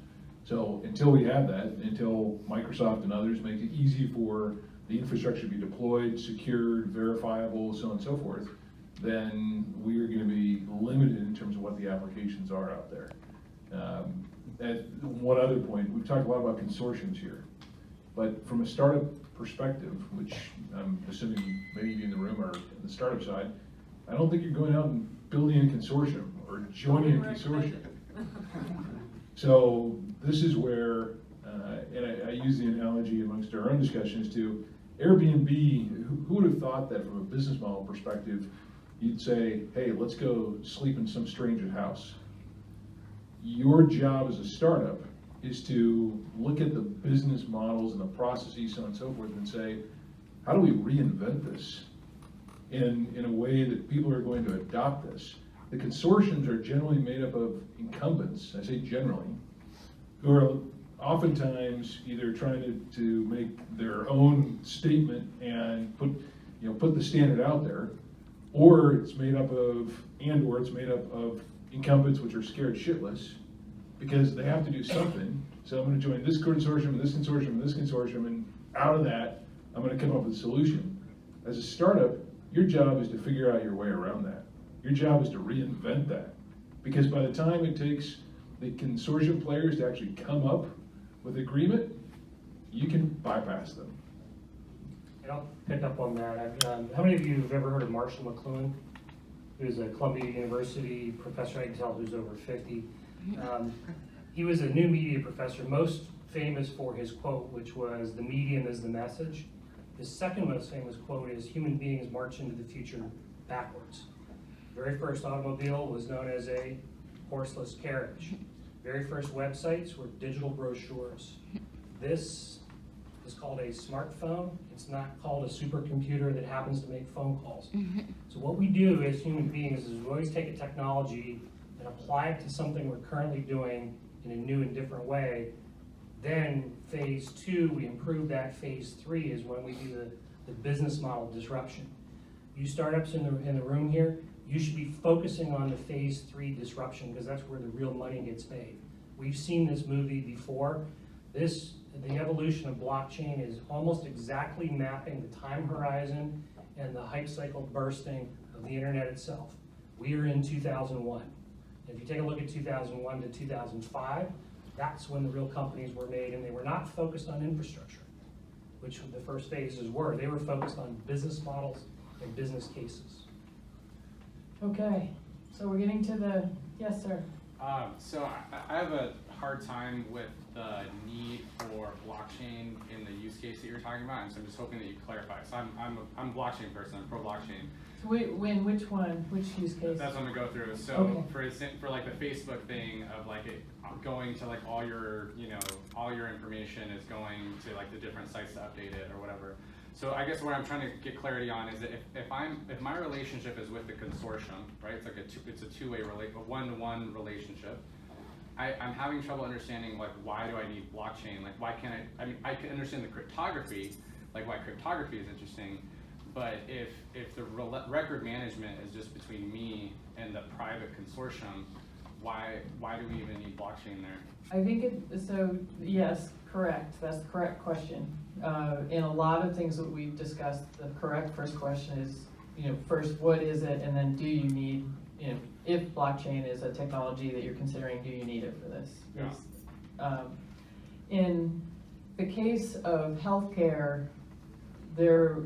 S6: So until we have that, until Microsoft and others make it easy for the infrastructure to be deployed, secured, verifiable, so on and so forth, then we are going to be limited in terms of what the applications are out there. At one other point, we've talked a lot about consortiums here, but from a startup perspective, which I'm assuming many of you in the room are in the startup side, I don't think you're going out and building a consortium or joining a consortium. So this is where, and I use the analogy amongst our own discussions to Airbnb. Who would have thought that from a business model perspective, you'd say, hey, let's go sleep in some stranger's house. Your job as a startup is to look at the business models and the processes, so on and so forth, and say, how do we reinvent this in a way that people are going to adopt this? The consortiums are generally made up of incumbents, I say generally, who are oftentimes either trying to make their own statement and put the standard out there, or it's made up of incumbents which are scared shitless because they have to do something. So I'm going to join this consortium and this consortium and this consortium, and out of that, I'm going to come up with a solution. As a startup, your job is to figure out your way around that. Your job is to reinvent that. Because by the time it takes the consortium players to actually come up with agreement, you can bypass them.
S12: And I'll pick up on that. How many of you have ever heard of Marshall McLuhan? Who's a Columbia University professor, I can tell who's over 50. He was a new media professor, most famous for his quote, which was, "The medium is the message." His second most famous quote is, "Human beings march into the future backwards. Very first automobile was known as a horseless carriage. Very first websites were digital brochures. This is called a smartphone. It's not called a supercomputer that happens to make phone calls. So what we do as human beings is we always take a technology and apply it to something we're currently doing in a new and different way. Then phase 2, we improve that. Phase 3 is when we do the business model disruption. You startups in the room here, you should be focusing on the phase 3 disruption because that's where the real money gets made. We've seen this movie before. The evolution of blockchain is almost exactly mapping the time horizon and the hype cycle bursting of the internet itself. We are in 2001. If you take a look at 2001 to 2005, that's when the real companies were made, and they were not focused on infrastructure, which the first phases were. They were focused on business models and business cases.
S4: Okay, so we're getting to the, yes, sir.
S13: So I have a hard time with the need for blockchain in the use case that you're talking about, and so I'm just hoping that you clarify. So I'm a blockchain person, I'm pro blockchain.
S4: So which one, which use case?
S13: That's what I'm gonna go through. So for like the Facebook thing of like it going to like all your information is going to like the different sites to update it or whatever. So I guess what I'm trying to get clarity on is that if my relationship is with the consortium, right? It's like it's a two-way a one-to-one relationship. I'm having trouble understanding like why do I need blockchain? Like why can't I mean I can understand the cryptography, like why cryptography is interesting, but if the record management is just between me and the private consortium, why do we even need blockchain there?
S4: I think so yes, correct. That's the correct question. In a lot of things that we've discussed, the correct first question is, first, what is it? And then do you need, if blockchain is a technology that you're considering, do you need it for this?
S13: Yeah.
S4: In the case of healthcare, there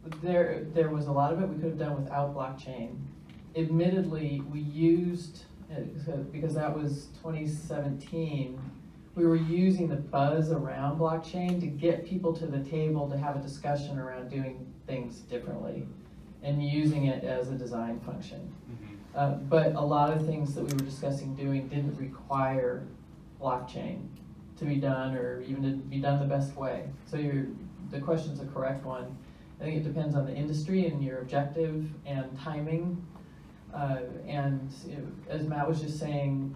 S4: was a lot of it we could have done without blockchain. Admittedly, we used, because that was 2017, we were using the buzz around blockchain to get people to the table to have a discussion around doing things differently and using it as a design function. But a lot of things that we were discussing doing didn't require blockchain to be done or even to be done the best way. So the question's a correct one. I think it depends on the industry and your objective and timing. As Matt was just saying,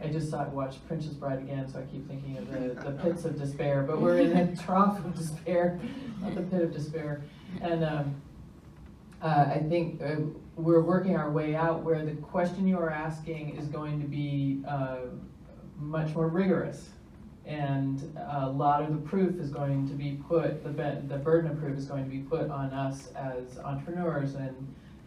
S4: I just watched Princess Bride again, so I keep thinking of the pits of despair, but we're in a trough of despair, not the pit of despair. And I think we're working our way out where the question you are asking is going to be much more rigorous. And a lot of the proof is going to be put, the burden of proof is going to be put on us as entrepreneurs and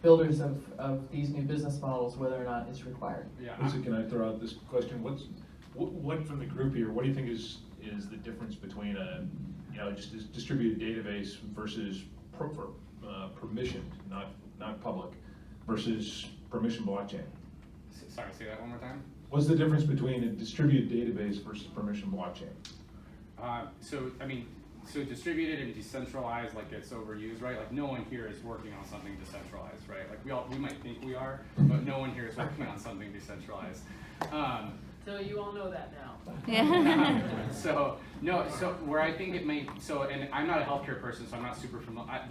S4: builders of these new business models, whether or not it's required.
S6: Yeah. Lisa, can I throw out this question? What from the group here, what do you think is the difference between a just a distributed database versus permissioned, not public, versus permission blockchain?
S13: Sorry, say that one more time.
S6: What's the difference between a distributed database versus permission blockchain?
S13: So distributed and decentralized, like it's overused, right? Like no one here is working on something decentralized, right? Like we might think we are, but no one here is working on something decentralized.
S4: So you all know that now.
S13: So where I think it may, and I'm not a healthcare person, so I'm not super familiar. I'm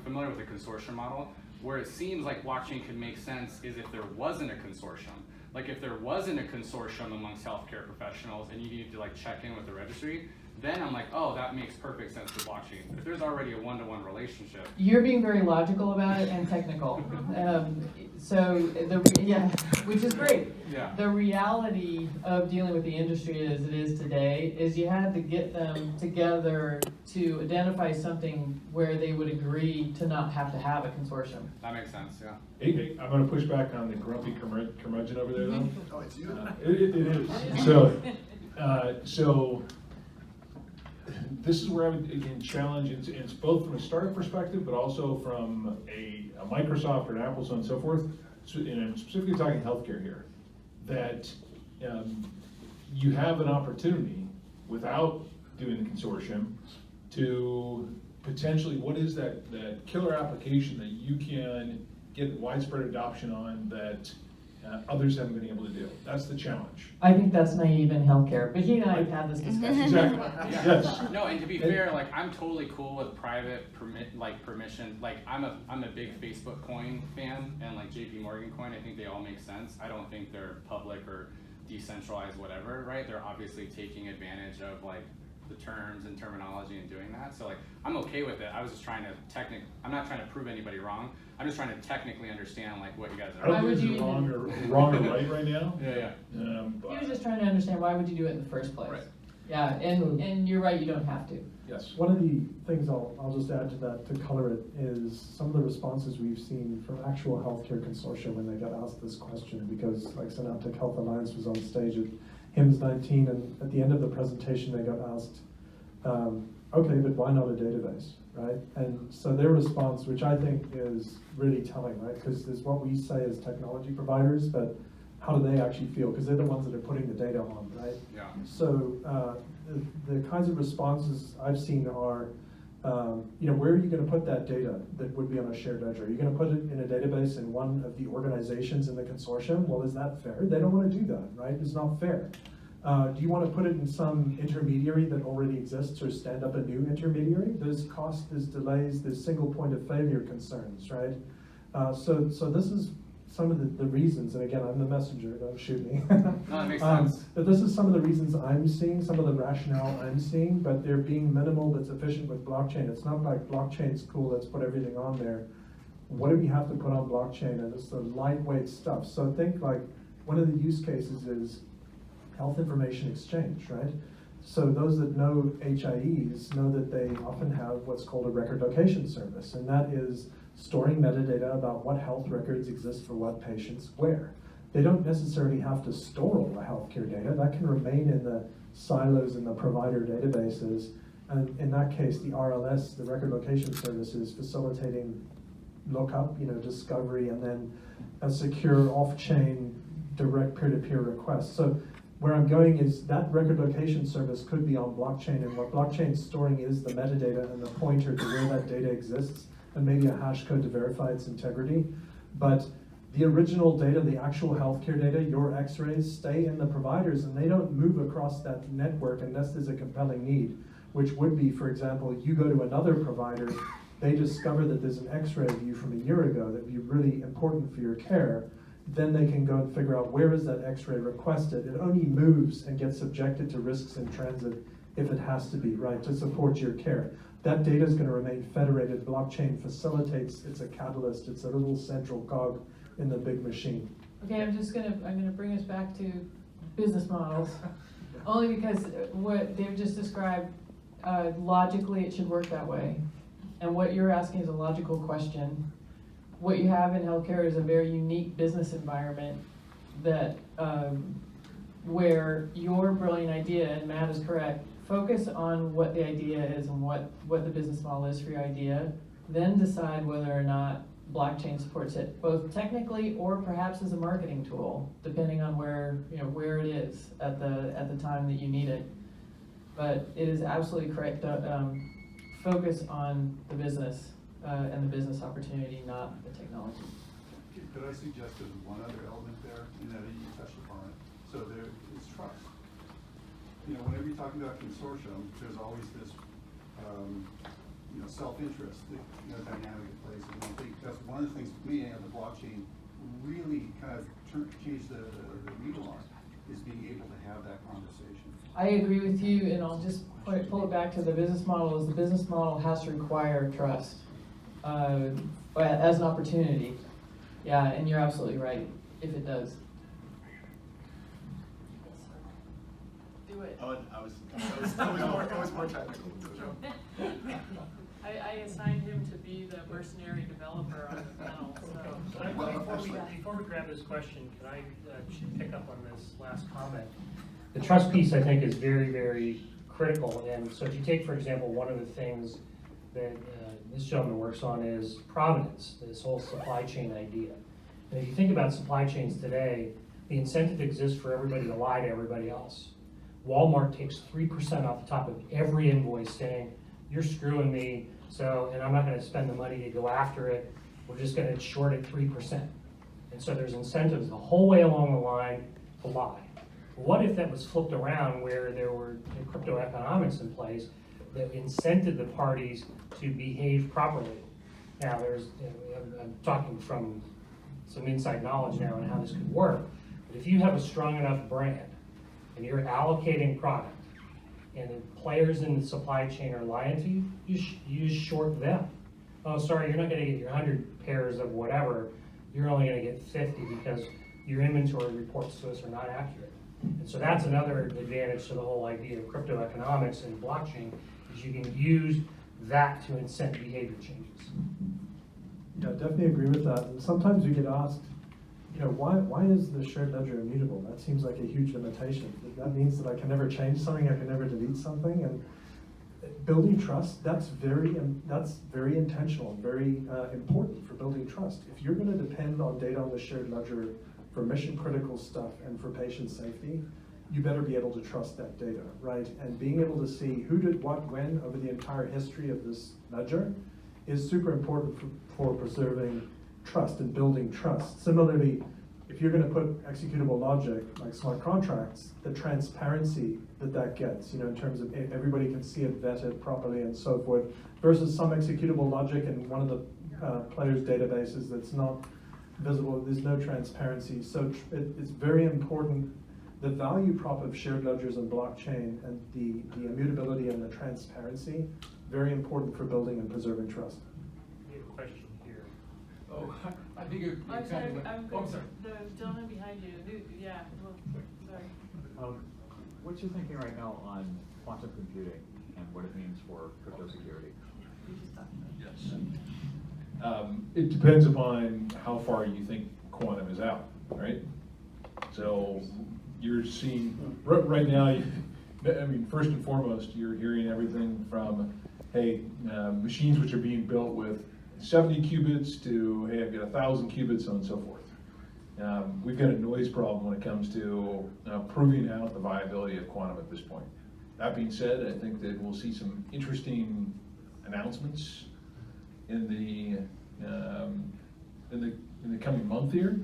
S13: familiar with the consortium model. Where it seems like blockchain could make sense is if there wasn't a consortium. Like if there wasn't a consortium amongst healthcare professionals and you needed to like check in with the registry, then I'm like, oh, that makes perfect sense for blockchain. But if there's already a one-to-one relationship.
S4: You're being very logical about it and technical. Which is great.
S13: Yeah.
S4: The reality of dealing with the industry as it is today is you had to get them together to identify something where they would agree to not have to have a consortium.
S13: That makes sense, yeah.
S6: Hey, I'm going to push back on the grumpy curmudgeon over there, though.
S11: Oh, it's you?
S6: It is. So this is where I would again challenge, it's both from a startup perspective, but also from a Microsoft or an Apple, so on and so forth. So, and I'm specifically talking healthcare here, that you have an opportunity without doing the consortium to potentially, what is that killer application that you can get widespread adoption on that others haven't been able to do? That's the challenge.
S4: I think that's naive in healthcare, but he and I have had this discussion.
S6: Exactly.
S13: Yeah.
S6: Yes.
S13: No, and to be fair, like I'm totally cool with private permission. Like I'm a big Facebook coin fan, and like JP Morgan coin, I think they all make sense. I don't think they're public or decentralized, whatever, right? They're obviously taking advantage of like the terms and terminology and doing that. So like I'm okay with it. I was just trying to I'm not trying to prove anybody wrong. I'm just trying to technically understand like what you guys
S6: I
S13: are.
S6: don't think you're wrong or right now.
S13: Yeah.
S4: He was just trying to understand why would you do it in the first place.
S13: Right.
S4: Yeah, and you're right, you don't have to.
S6: Yes.
S8: One of the things I'll just add to that to color it is some of the responses we've seen from actual healthcare consortia when they got asked this question, because like Synaptic Health Alliance was on stage at HIMSS 19, and at the end of the presentation they got asked, okay, but why not a database, right? And so their response, which I think is really telling, right? Because there's what we say as technology providers, but how do they actually feel? Because they're the ones that are putting the data on, right?
S13: Yeah.
S8: So the kinds of responses I've seen are, where are you going to put that data that would be on a shared ledger? Are you going to put it in a database in one of the organizations in the consortium? Well, is that fair? They don't want to do that, right? It's not fair. Do you want to put it in some intermediary that already exists, or stand up a new intermediary? There's cost, there's delays, there's single point of failure concerns, right? So this is some of the reasons, and again, I'm the messenger, don't shoot me.
S13: No, that makes sense.
S8: But this is some of the reasons I'm seeing, some of the rationale I'm seeing, but they're being minimal but sufficient with blockchain. It's not like blockchain's cool, let's put everything on there. What do we have to put on blockchain? And it's the lightweight stuff. So think like one of the use cases is health information exchange, right? So those that know HIEs know that they often have what's called a record location service, and that is storing metadata about what health records exist for what patients where. They don't necessarily have to store all the healthcare data. That can remain in the silos in the provider databases. And in that case, the RLS, the record location service, is facilitating lookup, discovery, and then a secure off-chain direct peer-to-peer request. So where I'm going is that record location service could be on blockchain, and what blockchain's storing is the metadata and the pointer to where that data exists, and maybe a hash code to verify its integrity. But the original data, the actual healthcare data, your x-rays, stay in the providers, and they don't move across that network unless there's a compelling need, which would be, for example, you go to another provider, they discover that there's an x-ray of you from a year ago that would be really important for your care. Then they can go and figure out where is that x-ray requested. It only moves and gets subjected to risks in transit if it has to be, right, to support your care. That data is going to remain federated. Blockchain facilitates, it's a catalyst, it's a little central cog in the big machine.
S4: Okay, I'm gonna bring us back to business models, only because what Dave just described, logically it should work that way. And what you're asking is a logical question. What you have in healthcare is a very unique business environment that where your brilliant idea, and Matt is correct, focus on what the idea is and what the business model is for your idea, then decide whether or not blockchain supports it, both technically or perhaps as a marketing tool, depending on where it is at the time that you need it. But it is absolutely correct to focus on the business and the business opportunity, not the technology.
S9: Could I suggest there's one other element there, and that you touched upon it? So there is trust. Whenever you're talking about consortium, there's always this, self-interest, dynamic at place. And I think that's one of the things for me, and the blockchain really kind of changed the needle on, is being able to have that conversation.
S4: I agree with you, and I'll just pull it back to the business model. Is the business model has to require trust as an opportunity. Yeah, and you're absolutely right, if it does.
S14: Do it.
S11: Oh, I was more technical.
S14: I assigned him to be the mercenary developer on the panel, so.
S12: Before we grab this question, can I pick up on this last comment? The trust piece, I think, is very, very critical. And so if you take, for example, one of the things that this gentleman works on is provenance, this whole supply chain idea. And if you think about supply chains today, the incentive exists for everybody to lie to everybody else. Walmart takes 3% off the top of every invoice saying, you're screwing me, So, and I'm not gonna spend the money to go after it, we're just gonna short it 3%. And so there's incentives the whole way along the line to lie. What if that was flipped around where there were crypto economics in place that incented the parties to behave properly? Now, I'm talking from some inside knowledge now on how this could work. But if you have a strong enough brand and you're allocating product and the players in the supply chain are lying to you, you just short them. Oh, sorry, you're not gonna get your 100 pairs of whatever, you're only gonna get 50 because your inventory reports to us are not accurate. And so that's another advantage to the whole idea of crypto economics and blockchain, is you can use that to incent behavior changes.
S8: Yeah, definitely agree with that. And sometimes we get asked, you know, why is the shared ledger immutable? That seems like a huge limitation. That means that I can never change something, I can never delete something. And building trust, that's very intentional and very important for building trust. If you're going to depend on data on the shared ledger for mission critical stuff and for patient safety, you better be able to trust that data, right? And being able to see who did what when over the entire history of this ledger is super important for preserving trust and building trust. Similarly, if you're going to put executable logic like smart contracts, the transparency that gets, you know, in terms of everybody can see it vetted properly and so forth, versus some executable logic in one of the players' databases that's not visible, there's no transparency. So it's very important. The value prop of shared ledgers and blockchain and the immutability and the transparency, very important for building and preserving trust.
S12: We have a question here.
S10: Oh, I think it.
S14: I'm sorry, I'm
S10: Oh, I'm sorry.
S14: the gentleman behind you, yeah, well, sorry.
S15: What's your thinking right now on quantum computing and what it means for crypto security?
S14: You just talked about it.
S6: Yes. It depends upon how far you think quantum is out, right? So you're seeing, right now, I mean, first and foremost, you're hearing everything from, hey, machines which are being built with 70 qubits to, hey, I've got 1,000 qubits, so on and so forth. We've got a noise problem when it comes to proving out the viability of quantum at this point. That being said, I think that we'll see some interesting announcements in the coming month here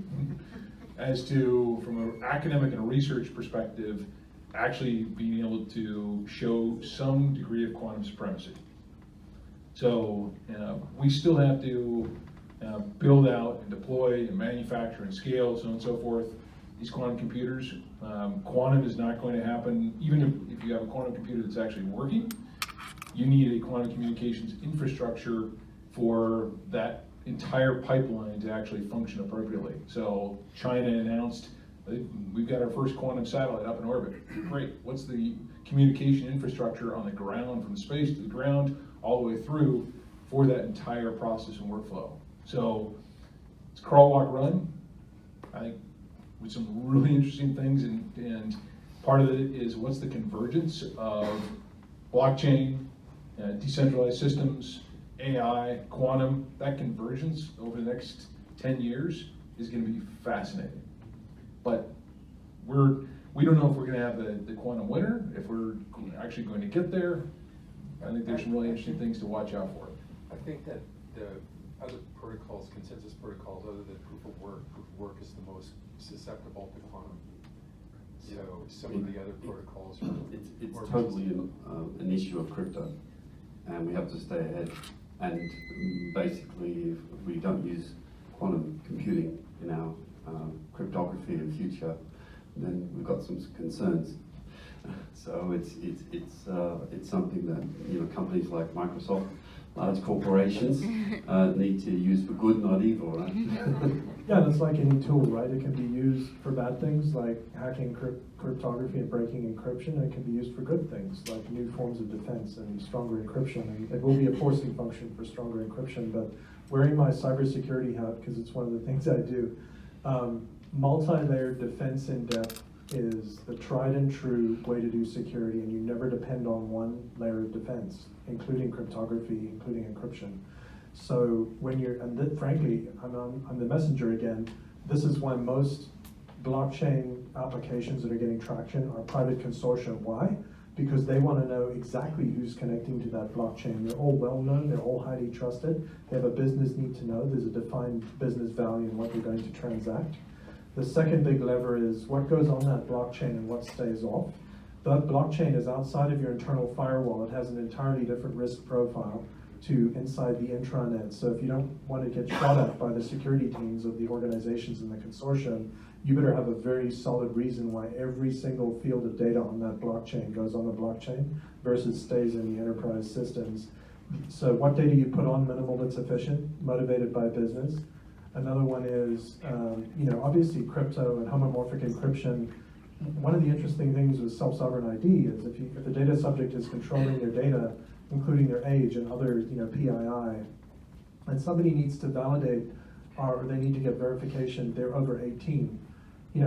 S6: as to, from an academic and a research perspective, actually being able to show some degree of quantum supremacy. So we still have to build out and deploy and manufacture and scale, so on and so forth, these quantum computers. Quantum is not going to happen, even if you have a quantum computer that's actually working, you need a quantum communications infrastructure for that entire pipeline to actually function appropriately. So China announced, we've got our first quantum satellite up in orbit. Great, what's the communication infrastructure on the ground, from space to the ground, all the way through for that entire process and workflow? So it's crawl, walk, run, I think, with some really interesting things, and part of it is what's the convergence of blockchain, decentralized systems, AI, quantum. That convergence over the next 10 years is going to be fascinating. But we don't know if we're going to have the quantum winner, if we're actually going to get there. I think there's some really interesting things to watch out for.
S10: I think that the other protocols, consensus protocols, other than proof of work is the most susceptible to quantum. So some of the other protocols are
S7: it's
S10: more
S7: totally an issue of crypto, and we have to stay ahead. And basically, if we don't use quantum computing in our cryptography in future, then we've got some concerns. So it's something that, you know, companies like Microsoft, large corporations, need to use for good, not evil, right?
S8: Yeah, and it's like any tool, right? It can be used for bad things like hacking cryptography and breaking encryption. It can be used for good things like new forms of defense and stronger encryption. And it will be a forcing function for stronger encryption. But wearing my cybersecurity hat, because it's one of the things I do, multi-layered defense in depth is the tried and true way to do security, and you never depend on one layer of defense, including cryptography, including encryption. So when you're, and frankly, I'm the messenger again, this is why most blockchain applications that are getting traction are private consortia. Why? because they want to know exactly who's connecting to that blockchain. They're all well known, they're all highly trusted. They have a business need to know, there's a defined business value in what they're going to transact. The second big lever is what goes on that blockchain and what stays off. That blockchain is outside of your internal firewall. It has an entirely different risk profile to inside the intranet. So if you don't want to get shot at by the security teams of the organizations in the consortium, you better have a very solid reason why every single field of data on that blockchain goes on the blockchain versus stays in the enterprise systems. So what data you put on, minimal but sufficient, motivated by business. Another one is, obviously crypto and homomorphic encryption. One of the interesting things with self-sovereign ID is if the data subject is controlling their data, including their age and other, PII, and somebody needs to validate or they need to get verification they're over 18.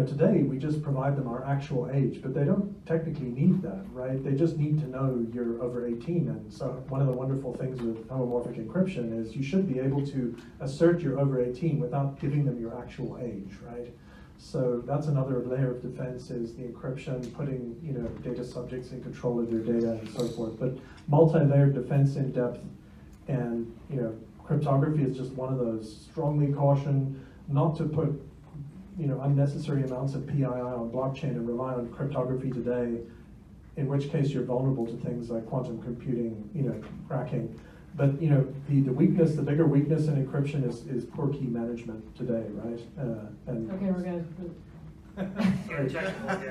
S8: Today we just provide them our actual age, but they don't technically need that, right? They just need to know you're over 18. And so one of the wonderful things with homomorphic encryption is you should be able to assert you're over 18 without giving them your actual age, right? So that's another layer of defense is the encryption, putting data subjects in control of their data and so forth. But multi-layered defense in depth and cryptography is just one of those. Strongly caution not to put unnecessary amounts of PII on blockchain and rely on cryptography today, in which case you're vulnerable to things like quantum computing, cracking. But the weakness, the bigger weakness in encryption is poor key management today, right?
S4: Okay, we're gonna.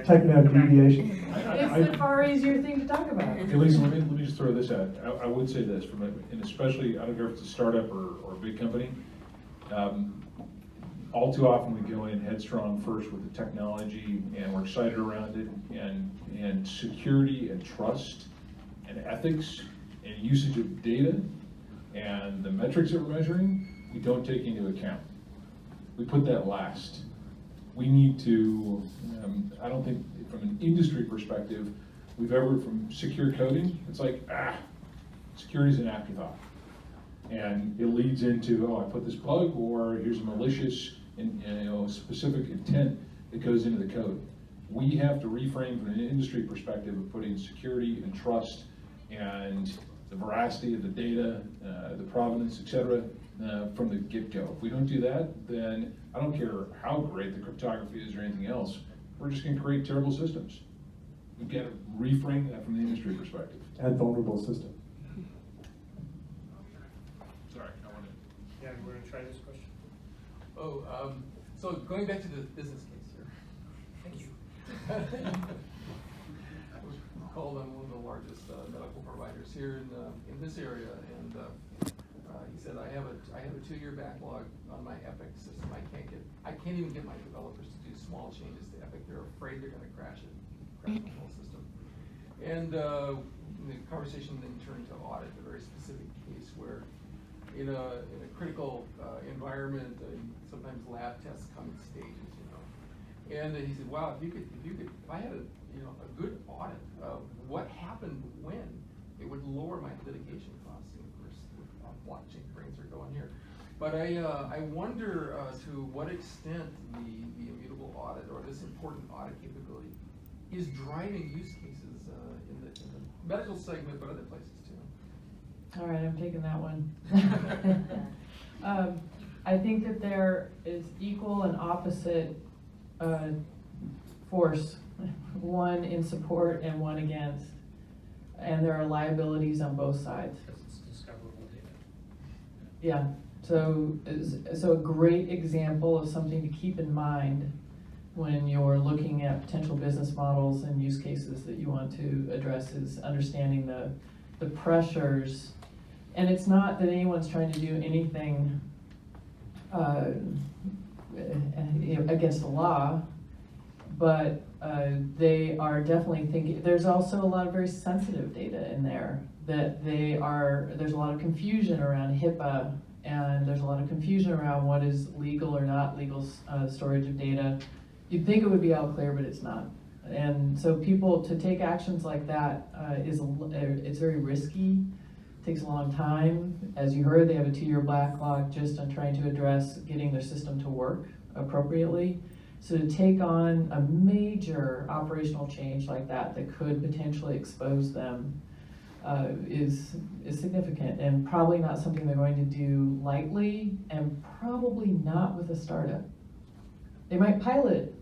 S8: Techno deviation.
S4: It's the far easier thing to talk about.
S6: Hey, Lisa, let me just throw this out. I would say this, and especially, I don't care if it's a startup or a big company, all too often we go in headstrong first with the technology and we're excited around it, and security and trust and ethics and usage of data and the metrics that we're measuring, we don't take into account. We put that last. We need to, I don't think from an industry perspective, we've ever, from secure coding, it's like, security's an afterthought. And it leads into, I put this bug, or here's a malicious and specific intent that goes into the code. We have to reframe from an industry perspective of putting security and trust and the veracity of the data, the provenance, et cetera, from the get-go. If we don't do that, then I don't care how great the cryptography is or anything else, we're just gonna create terrible systems. We've got to reframe that from the industry perspective.
S8: And vulnerable system.
S6: Sorry, I wanted.
S12: Yeah, we're gonna try this question.
S10: So going back to the business case here.
S12: Thank you.
S10: We're called on one of the largest medical providers here in this area, and he said, I have a 2-year backlog on my Epic system. I can't even get my developers to do small changes to Epic. They're afraid they're going to crash the whole system. And the conversation then turned to audit, a very specific case where in a critical environment, sometimes lab tests come in stages, And he said, wow, if I had a good audit of what happened when, it would lower my litigation costs. And of course, blockchain brains are going here. But I wonder to what extent the immutable audit or this important audit capability is driving use cases in the medical segment, but other places too.
S4: All right, I'm taking that one. I think that there is equal and opposite force, one in support and one against. And there are liabilities on both sides.
S12: Because it's discoverable data.
S4: Yeah, so a great example of something to keep in mind when you're looking at potential business models and use cases that you want to address is understanding the pressures. And it's not that anyone's trying to do anything against the law, but they are definitely thinking, there's also a lot of very sensitive data in there that there's a lot of confusion around HIPAA, and there's a lot of confusion around what is legal or not legal storage of data. You'd think it would be all clear, but it's not. And so people, to take actions like that it's very risky, takes a long time. As you heard, they have a 2-year backlog just on trying to address getting their system to work appropriately. So to take on a major operational change like that could potentially expose them is significant, and probably not something they're going to do lightly, and probably not with a startup. They might pilot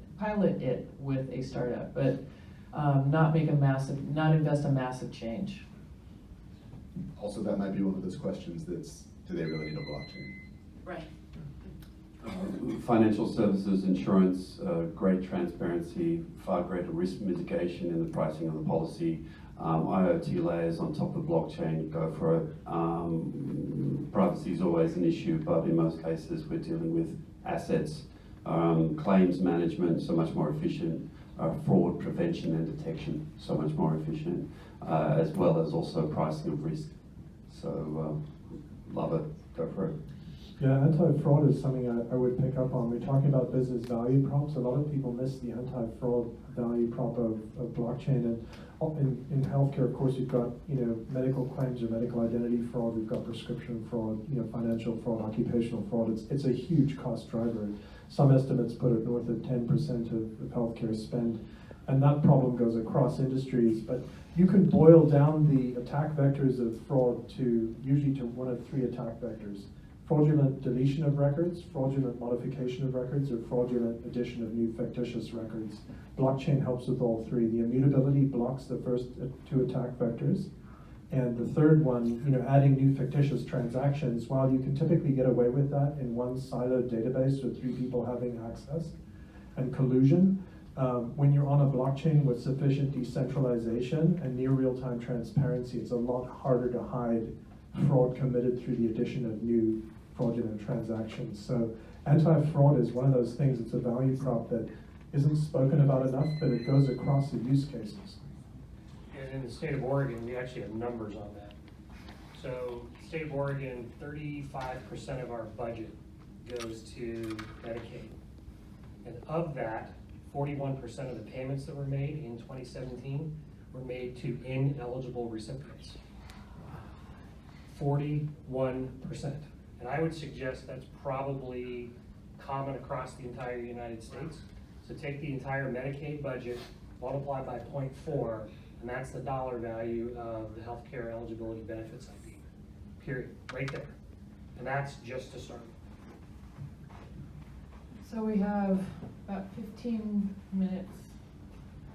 S4: it with a startup, but not invest a massive change.
S11: Also, that might be one of those questions that's, do they really need a blockchain?
S14: Right.
S7: Financial services, insurance, great transparency, far greater risk mitigation in the pricing of the policy. IoT layers on top of blockchain, go for it. Privacy is always an issue, but in most cases we're dealing with assets. Claims management, so much more efficient. Fraud prevention and detection, so much more efficient, as well as also pricing of risk. So love it, go for it.
S8: Yeah, anti-fraud is something I would pick up on. We're talking about business value props. A lot of people miss the anti-fraud value prop of blockchain. And in healthcare, of course, you've got medical claims or medical identity fraud. We've got prescription fraud, financial fraud, occupational fraud. It's a huge cost driver. Some estimates put it north of 10% of healthcare spend, and that problem goes across industries. But you can boil down the attack vectors of fraud usually to one of three attack vectors: fraudulent deletion of records, fraudulent modification of records, or fraudulent addition of new fictitious records. Blockchain helps with all three. The immutability blocks the first two attack vectors. And the third one, adding new fictitious transactions, while you can typically get away with that in one siloed database with three people having access and collusion, when you're on a blockchain with sufficient decentralization and near real-time transparency, it's a lot harder to hide fraud committed through the addition of new fraudulent transactions. So anti-fraud is one of those things, it's a value prop that isn't spoken about enough, but it goes across the use cases.
S12: And in the state of Oregon, we actually have numbers on that. So state of Oregon, 35% of our budget goes to Medicaid. And of that, 41% of the payments that were made in 2017 were made to ineligible recipients. 41%. And I would suggest that's probably common across the entire United States. So take the entire Medicaid budget, multiply by 0.4, and that's the dollar value of the healthcare eligibility benefits ID, period, right there. And that's just to start.
S4: So we have about 15 minutes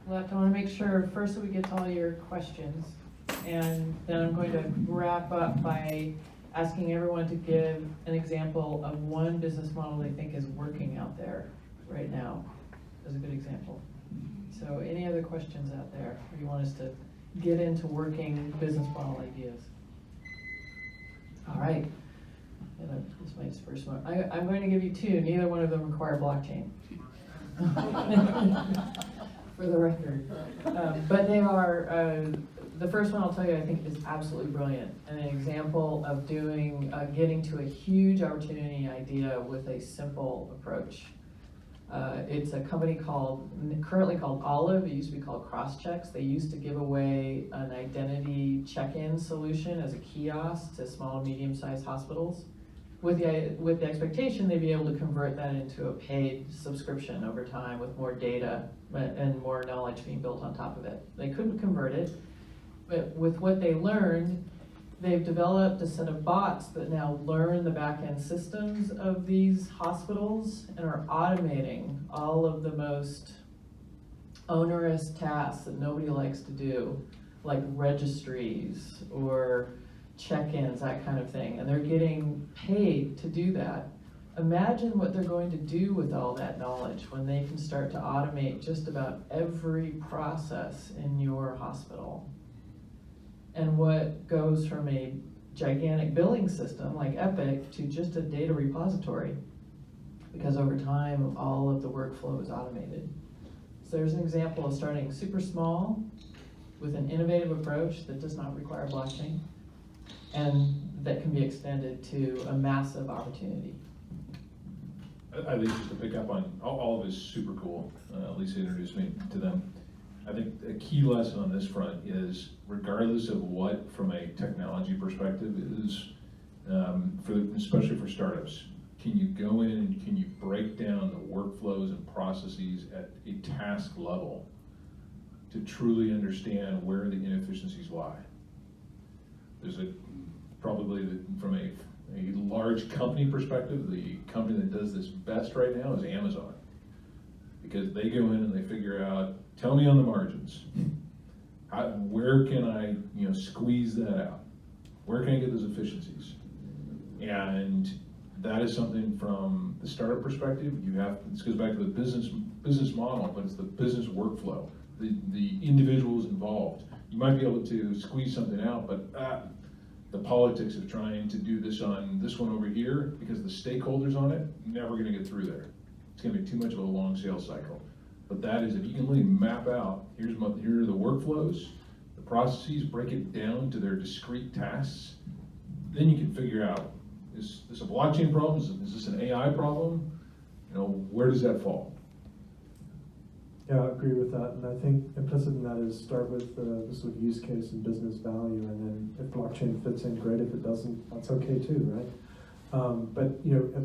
S4: left. I want to make sure first that we get to all your questions, and then I'm going to wrap up by asking everyone to give an example of one business model they think is working out there right now as a good example. So any other questions out there? Or do you want us to get into working business model ideas? All right. This might first one. I'm going to give you two. Neither one of them require blockchain. For the record. But they are, the first one I'll tell you I think is absolutely brilliant, and an example of getting to a huge opportunity idea with a simple approach. It's a company currently called Olive. It used to be called Crosschecks. They used to give away an identity check-in solution as a kiosk to small and medium-sized hospitals, with the expectation they'd be able to convert that into a paid subscription over time with more data and more knowledge being built on top of it. They couldn't convert it, but with what they learned, they've developed a set of bots that now learn the back-end systems of these hospitals and are automating all of the most onerous tasks that nobody likes to do, like registries or check-ins, that kind of thing. And they're getting paid to do that. Imagine what they're going to do with all that knowledge when they can start to automate just about every process in your hospital. And what goes from a gigantic billing system like Epic to just a data repository, because over time all of the workflow is automated. So there's an example of starting super small with an innovative approach that does not require blockchain and that can be extended to a massive opportunity.
S6: I think just to pick up on, all of it is super cool. Lisa introduced me to them. I think a key lesson on this front is, regardless of what, from a technology perspective, is especially for startups, can you go in and can you break down the workflows and processes at a task level to truly understand where the inefficiencies lie? There's probably from a large company perspective, the company that does this best right now is Amazon. Because they go in and they figure out, tell me on the margins, where can I squeeze that out? Where can I get those efficiencies? And that is something from the startup perspective, this goes back to the business model, but it's the business workflow, the individuals involved. You might be able to squeeze something out, but the politics of trying to do this on this one over here, because the stakeholders on it, never gonna get through there. It's gonna be too much of a long sales cycle. But that is, if you can really map out, here are the workflows, the processes, break it down to their discrete tasks, then you can figure out, is this a blockchain problem? Is this an AI problem? Where does that fall?
S8: Yeah, I agree with that, and I think implicit in that is start with the sort of use case and business value, and then if blockchain fits in, great. If it doesn't, that's okay too, right? But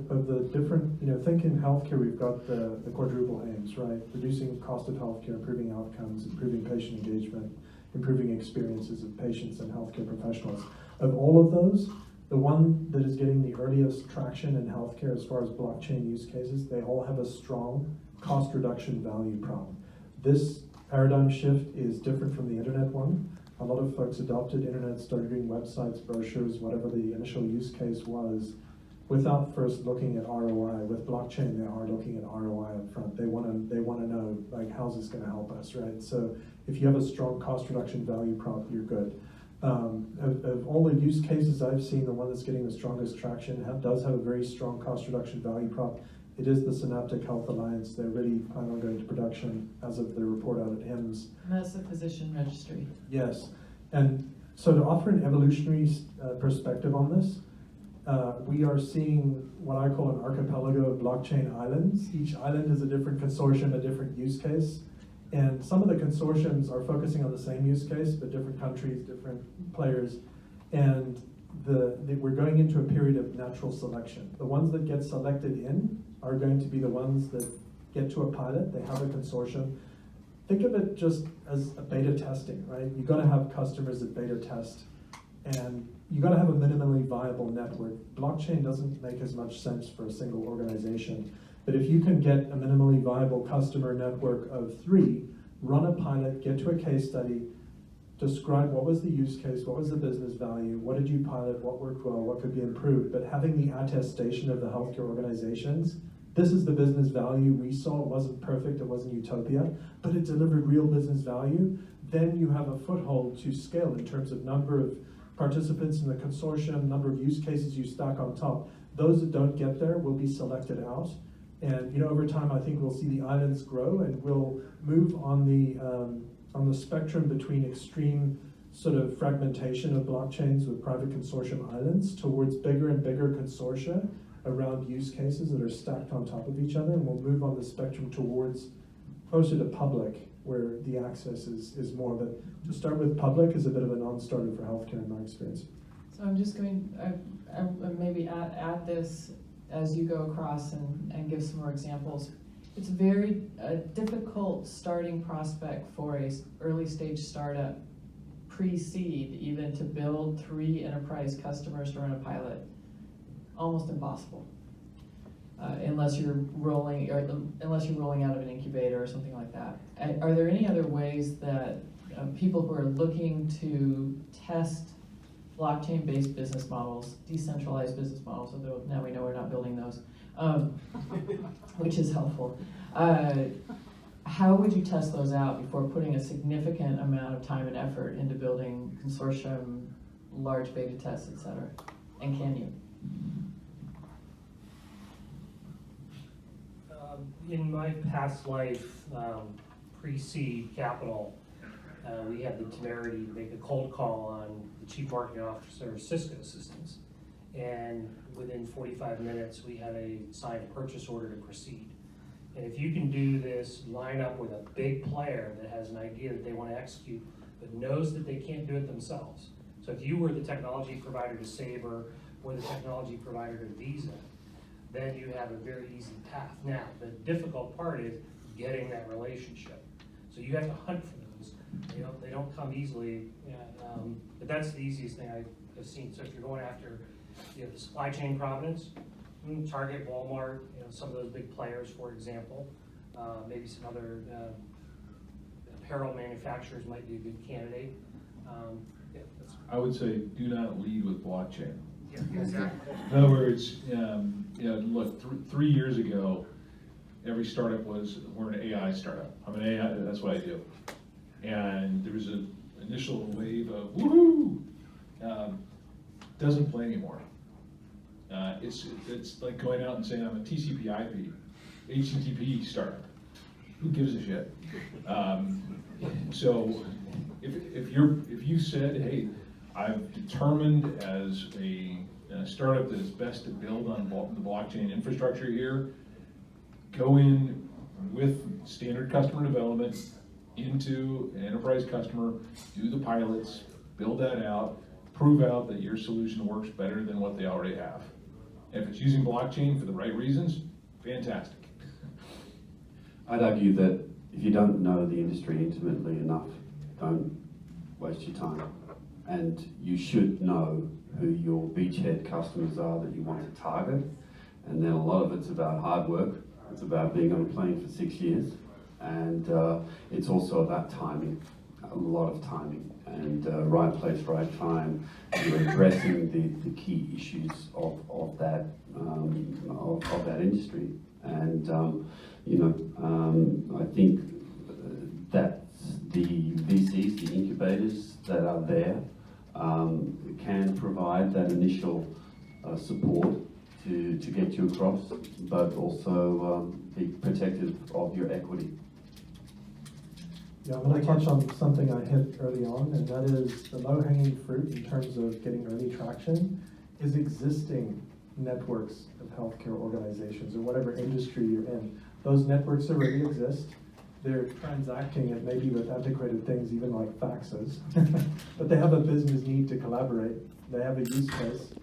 S8: of the different, think in healthcare, we've got the quadruple aims, right? Reducing cost of healthcare, improving outcomes, improving patient engagement, improving experiences of patients and healthcare professionals. Of all of those, the one that is getting the earliest traction in healthcare as far as blockchain use cases, they all have a strong cost reduction value prop. This paradigm shift is different from the internet one. A lot of folks adopted internet, started doing websites, brochures, whatever the initial use case was, without first looking at ROI. With blockchain, they are looking at ROI up front. They want to know, like, how's this going to help us, right? So if you have a strong cost reduction value prop, you're good. Of all the use cases I've seen, the one that's getting the strongest traction does have a very strong cost reduction value prop. It is the Synaptic Health Alliance. They're really planning on going to production as of their report out at HIMSS.
S4: And that's the physician registry.
S8: Yes, and so to offer an evolutionary perspective on this, we are seeing what I call an archipelago of blockchain islands. Each island is a different consortium, a different use case. And some of the consortiums are focusing on the same use case, but different countries, different players. And we're going into a period of natural selection. The ones that get selected in are going to be the ones that get to a pilot. They have a consortium. Think of it just as a beta testing, right? You've got to have customers that beta test, and you got to have a minimally viable network. Blockchain doesn't make as much sense for a single organization, but if you can get a minimally viable customer network of 3, run a pilot, get to a case study, describe what was the use case, what was the business value, what did you pilot, what worked well, what could be improved, but having the attestation of the healthcare organizations, this is the business value we saw. It wasn't perfect, it wasn't utopia, but it delivered real business value. Then you have a foothold to scale in terms of number of participants in the consortium, number of use cases you stack on top. Those that don't get there will be selected out. And over time, I think we'll see the islands grow, and we'll move on the spectrum between extreme sort of fragmentation of blockchains with private consortium islands towards bigger and bigger consortia around use cases that are stacked on top of each other, and we'll move on the spectrum towards closer to public, where the access is more. But to start with, public is a bit of a non-starter for healthcare in my experience.
S4: So I'm just going, maybe add this as you go across and give some more examples. It's very difficult starting prospect for a early stage startup, pre-seed even, to build 3 enterprise customers to run a pilot. Almost impossible, unless you're rolling out of an incubator or something like that. Are there any other ways that people who are looking to test blockchain-based business models, decentralized business models, although now we know we're not building those, which is helpful. How would you test those out before putting a significant amount of time and effort into building consortium, large beta tests, et cetera? And can you?
S12: In my past life, pre-seed capital, we had the temerity to make a cold call on the chief marketing officer of Cisco Systems. And within 45 minutes, we had signed a purchase order to proceed. And if you can do this, line up with a big player that has an idea that they want to execute, but knows that they can't do it themselves. So if you were the technology provider to Sabre or the technology provider to Visa, then you have a very easy path. Now, the difficult part is getting that relationship. So you have to hunt for those. They don't come easily, but that's the easiest thing I've seen. So if you're going after the supply chain provenance, Target, Walmart, some of those big players, for example, maybe some other apparel manufacturers might be a good candidate.
S6: I would say do not lead with blockchain.
S12: Yeah, exactly.
S6: In other words, look, 3 years ago, every startup was, we're an AI startup. I'm an AI, that's what I do. And there was an initial wave of woohoo. Doesn't play anymore. It's like going out and saying I'm a TCP/IP, HTTP startup. Who gives a shit? So if you said, hey, I've determined as a startup that it's best to build on the blockchain infrastructure here, go in with standard customer development into an enterprise customer, do the pilots, build that out, prove out that your solution works better than what they already have. If it's using blockchain for the right reasons, fantastic.
S7: I'd argue that if you don't know the industry intimately enough, don't waste your time. And you should know who your beachhead customers are that you want to target. And then a lot of it's about hard work. It's about being on a plane for 6 years. And it's also about timing, a lot of timing. And right place, right time. You're addressing the key issues of that industry. And I think that the VCs, the incubators that are there, can provide that initial support to get you across, but also be protective of your equity.
S1: Yeah, I'm going to touch on something I hit early on, and that is the low-hanging fruit in terms of getting early traction is existing networks of healthcare organizations or whatever industry you're in. Those networks already exist. They're transacting it maybe with antiquated things, even like faxes, but they have a business need to collaborate. They have a use case.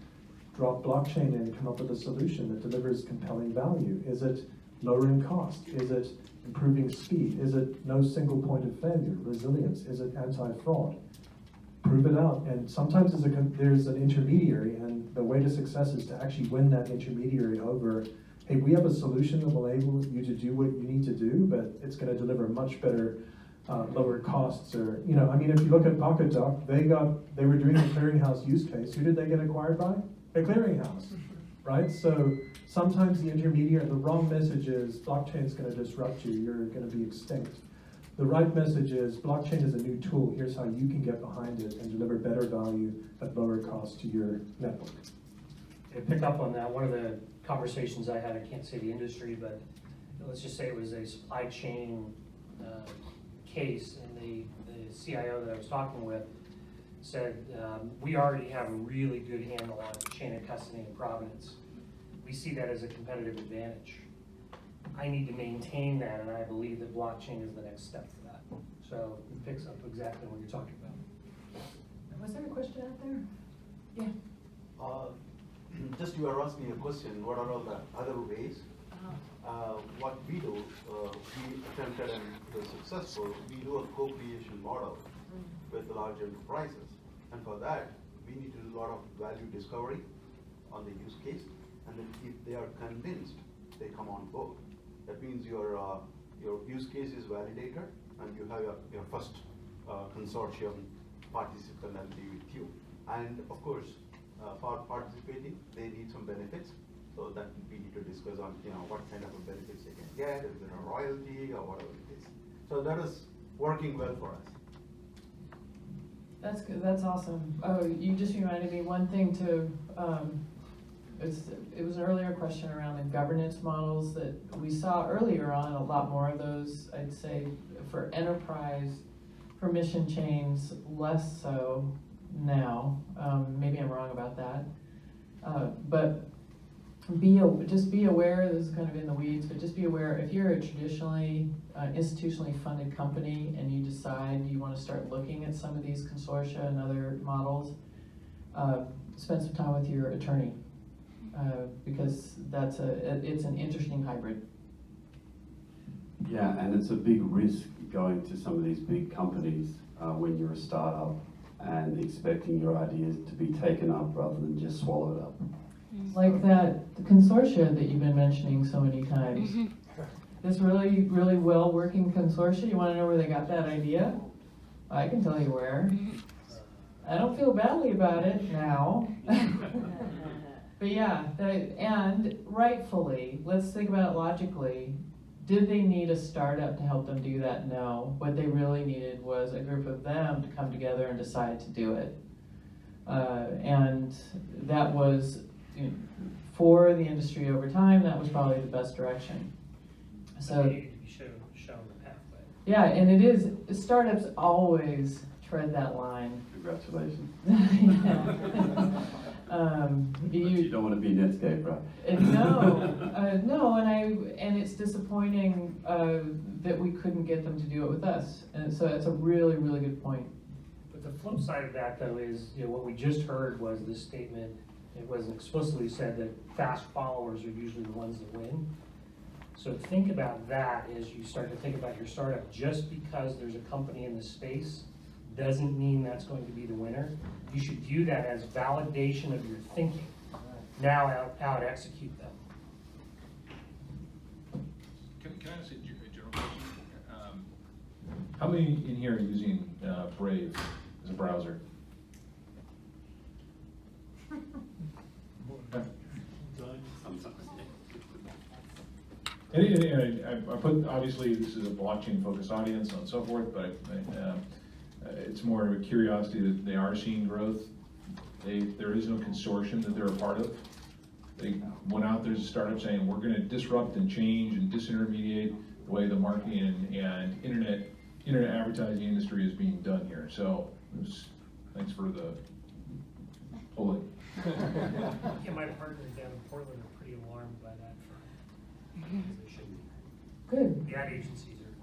S1: Drop blockchain in, come up with a solution that delivers compelling value. Is it lowering cost? Is it improving speed? Is it no single point of failure? Resilience? Is it anti-fraud? Prove it out. And sometimes there's an intermediary, and the way to success is to actually win that intermediary over. Hey, we have a solution that will enable you to do what you need to do, but it's going to deliver much better, lower costs. Or if you look at PokitDok, they were doing a clearinghouse use case. Who did they get acquired by? A clearinghouse, right? So sometimes the intermediary, the wrong message is blockchain is going to disrupt you. You're going to be extinct. The right message is blockchain is a new tool. Here's how you can get behind it and deliver better value at lower cost to your network.
S12: To pick up on that, one of the conversations I had, I can't say the industry, but let's just say it was a supply chain case, and the CIO that I was talking with said, we already have a really good handle on chain of custody and provenance. We see that as a competitive advantage. I need to maintain that, and I believe that blockchain is the next step for that. So it picks up exactly what you're talking about.
S4: Was there a question out there? Yeah.
S16: Just you are asking a question, what are all the other ways? What we do, we attempted and were successful, we do a co-creation model with large enterprises. And for that, we need to do a lot of value discovery on the use case. And then if they are convinced, they come on board. That means your use case is validated and you have your first consortium participant will be with you. And of course, for participating, they need some benefits. So that we need to discuss on what kind of benefits they can get, is there a royalty or whatever it is. So that is working well for us.
S4: That's good. That's awesome. Oh, you just reminded me one thing too. It was an earlier question around the governance models that we saw earlier on. A lot more of those, I'd say, for enterprise permission chains, less so now. Maybe I'm wrong about that. But just be aware. This is kind of in the weeds, but just be aware if you're a traditionally institutionally funded company and you decide you want to start looking at some of these consortia and other models, spend some time with your attorney because it's an interesting hybrid.
S7: Yeah, and it's a big risk going to some of these big companies when you're a startup and expecting your ideas to be taken up rather than just swallowed up.
S4: Like the consortia that you've been mentioning so many times. This really, really well-working consortia, you want to know where they got that idea? I can tell you where. I don't feel badly about it now. But yeah, and rightfully, let's think about it logically. Did they need a startup to help them do that? No. What they really needed was a group of them to come together and decide to do it. And that was, for the industry over time, that was probably the best direction. So,
S12: shown the pathway.
S4: yeah, and it is, startups always tread that line.
S7: Congratulations.
S4: But
S7: you don't want to be Netscape, right?
S4: No, and it's disappointing that we couldn't get them to do it with us. And so it's a really, really good point.
S12: But the flip side of that, though, is what we just heard was this statement. It was explicitly said that fast followers are usually the ones that win. So think about that as you start to think about your startup. Just because there's a company in the space doesn't mean that's going to be the winner. You should view that as validation of your thinking. Now out execute them.
S6: Can I ask a general question? How many in here are using Brave as a browser? I put, obviously, this is a blockchain-focused audience and so forth, but it's more of a curiosity that they are seeing growth. There is no consortium that they're a part of. They went out there as a startup saying, we're going to disrupt and change and disintermediate the way the marketing and internet advertising industry is being done here. So thanks for the polling.
S12: Yeah, my partner down in Portland are pretty alarmed by that front. They should be.
S4: Good.
S12: The ad agencies are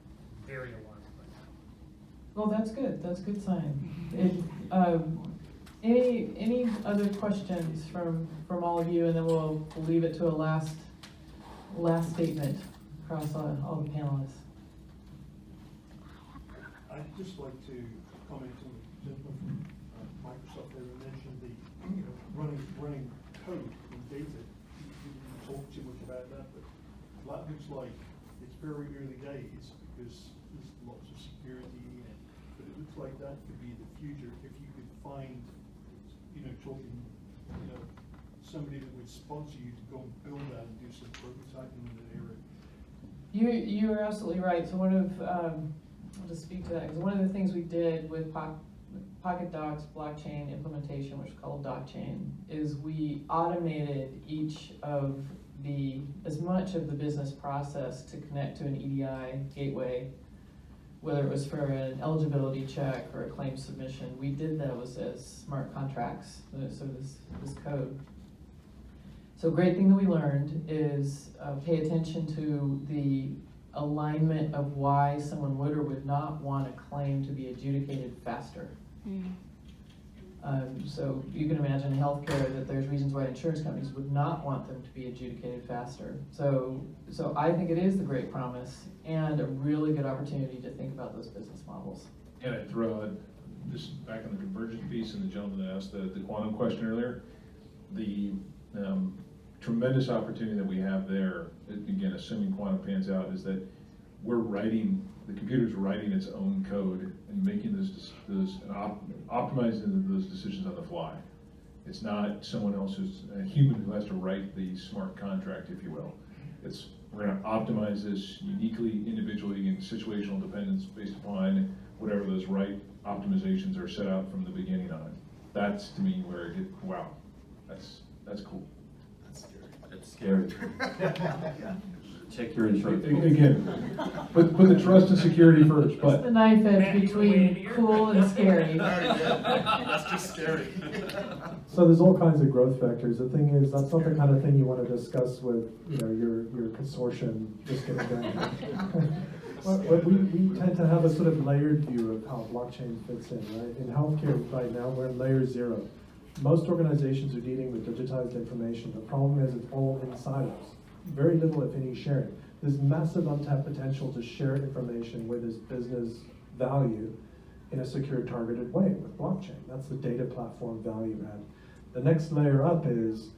S12: very alarmed by that.
S4: Well, that's good. That's a good sign. Any other questions from all of you, and then we'll leave it to a last statement across all the panelists.
S17: I'd just like to comment on the gentleman from Microsoft there who mentioned the running code and data. We didn't talk too much about that, but that looks like it's very early days because there's lots of security, but it looks like that could be the future if you could find, somebody that would sponsor you to go and build that and do some prototyping in that area.
S4: You are absolutely right. So I'll just speak to that, because one of the things we did with PokitDok's blockchain implementation, which is called DocChain, is we automated as much of the business process to connect to an EDI gateway, whether it was for an eligibility check or a claim submission. We did those as smart contracts, so this code. So great thing that we learned is pay attention to the alignment of why someone would or would not want a claim to be adjudicated faster. So you can imagine in healthcare that there's reasons why insurance companies would not want them to be adjudicated faster. So I think it is the great promise and a really good opportunity to think about those business models.
S6: And I throw this back on the convergent piece, and the gentleman that asked the quantum question earlier, the tremendous opportunity that we have there, again, assuming quantum pans out, is that the computer's writing its own code and making optimizing those decisions on the fly. It's not someone else's, a human who has to write the smart contract, if you will. We're going to optimize this uniquely, individually, in situational dependence based upon whatever those right optimizations are set out from the beginning on it. That's, to me, where it gets, wow, that's cool.
S7: That's scary. Check your insurance.
S6: Again, put the trust and security first. But
S4: it's the knife edge between cool and scary.
S11: That's just scary.
S1: So there's all kinds of growth vectors. The thing is, that's not the kind of thing you want to discuss with your consortium just getting done. But we tend to have a sort of layered view of how blockchain fits in, right? In healthcare right now, we're in layer 0.
S8: most organizations are dealing with digitized information. The problem is it's all in silos. Very little, if any, sharing. There's massive untapped potential to share information where there's business value in a secure, targeted way with blockchain. That's the data platform value add. The next layer up is,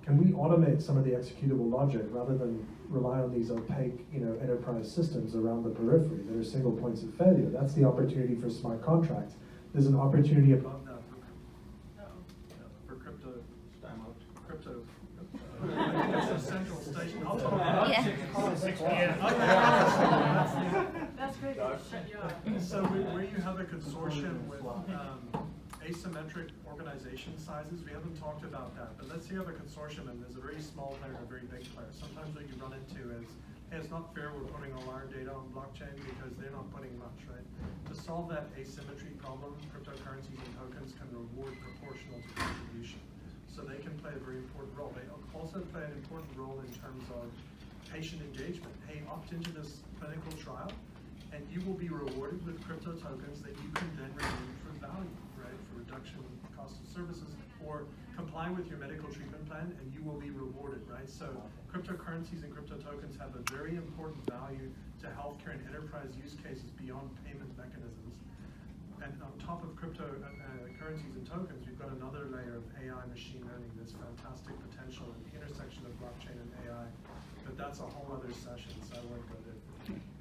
S8: can we automate some of the executable logic rather than rely on these opaque, enterprise systems around the periphery that are single points of failure? That's the opportunity for smart contracts. There's an opportunity above that for crypto.
S17: It's a central station. I'll talk about
S2: Yeah.
S17: 6 p.m.
S14: That's great. Yeah.
S17: So where you have a consortium with asymmetric organization sizes, we haven't talked about that, but let's say you have a consortium and there's a very small player and a very big player. Sometimes what you run into is, hey, it's not fair we're putting all our data on blockchain because they're not putting much, right? To solve that asymmetry problem, cryptocurrencies and tokens can reward proportional to contribution. So they can play a very important role. They also play an important role in terms of patient engagement. Hey, opt into this clinical trial and you will be rewarded with crypto tokens that you can then redeem for value, right? For reduction in cost of services, or comply with your medical treatment plan and you will be rewarded, right? So cryptocurrencies and crypto tokens have a very important value to healthcare and enterprise use cases beyond payment mechanisms. And on top of cryptocurrencies and tokens, we've got another layer of AI machine learning. There's fantastic potential at the intersection of blockchain and AI, but that's a whole other session, so I won't go there.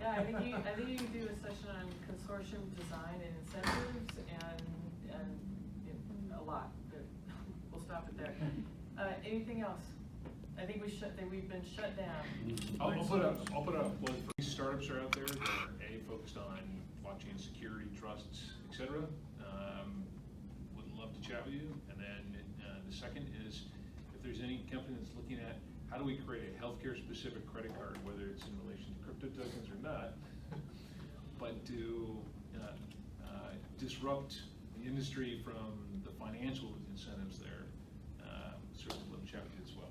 S14: Yeah, I think you can do a session on consortium design and incentives and a lot. But we'll stop it there. Anything else? I think we've been shut down.
S18: I'll put up plug for these startups are out there that are focused on blockchain security, trusts, etc. Would love to chat with you. And then the second is, if there's any company that's looking at how do we create a healthcare specific credit card, whether it's in relation to crypto tokens or not, but to disrupt the industry from the financial incentives there, certainly love to chat with you as well.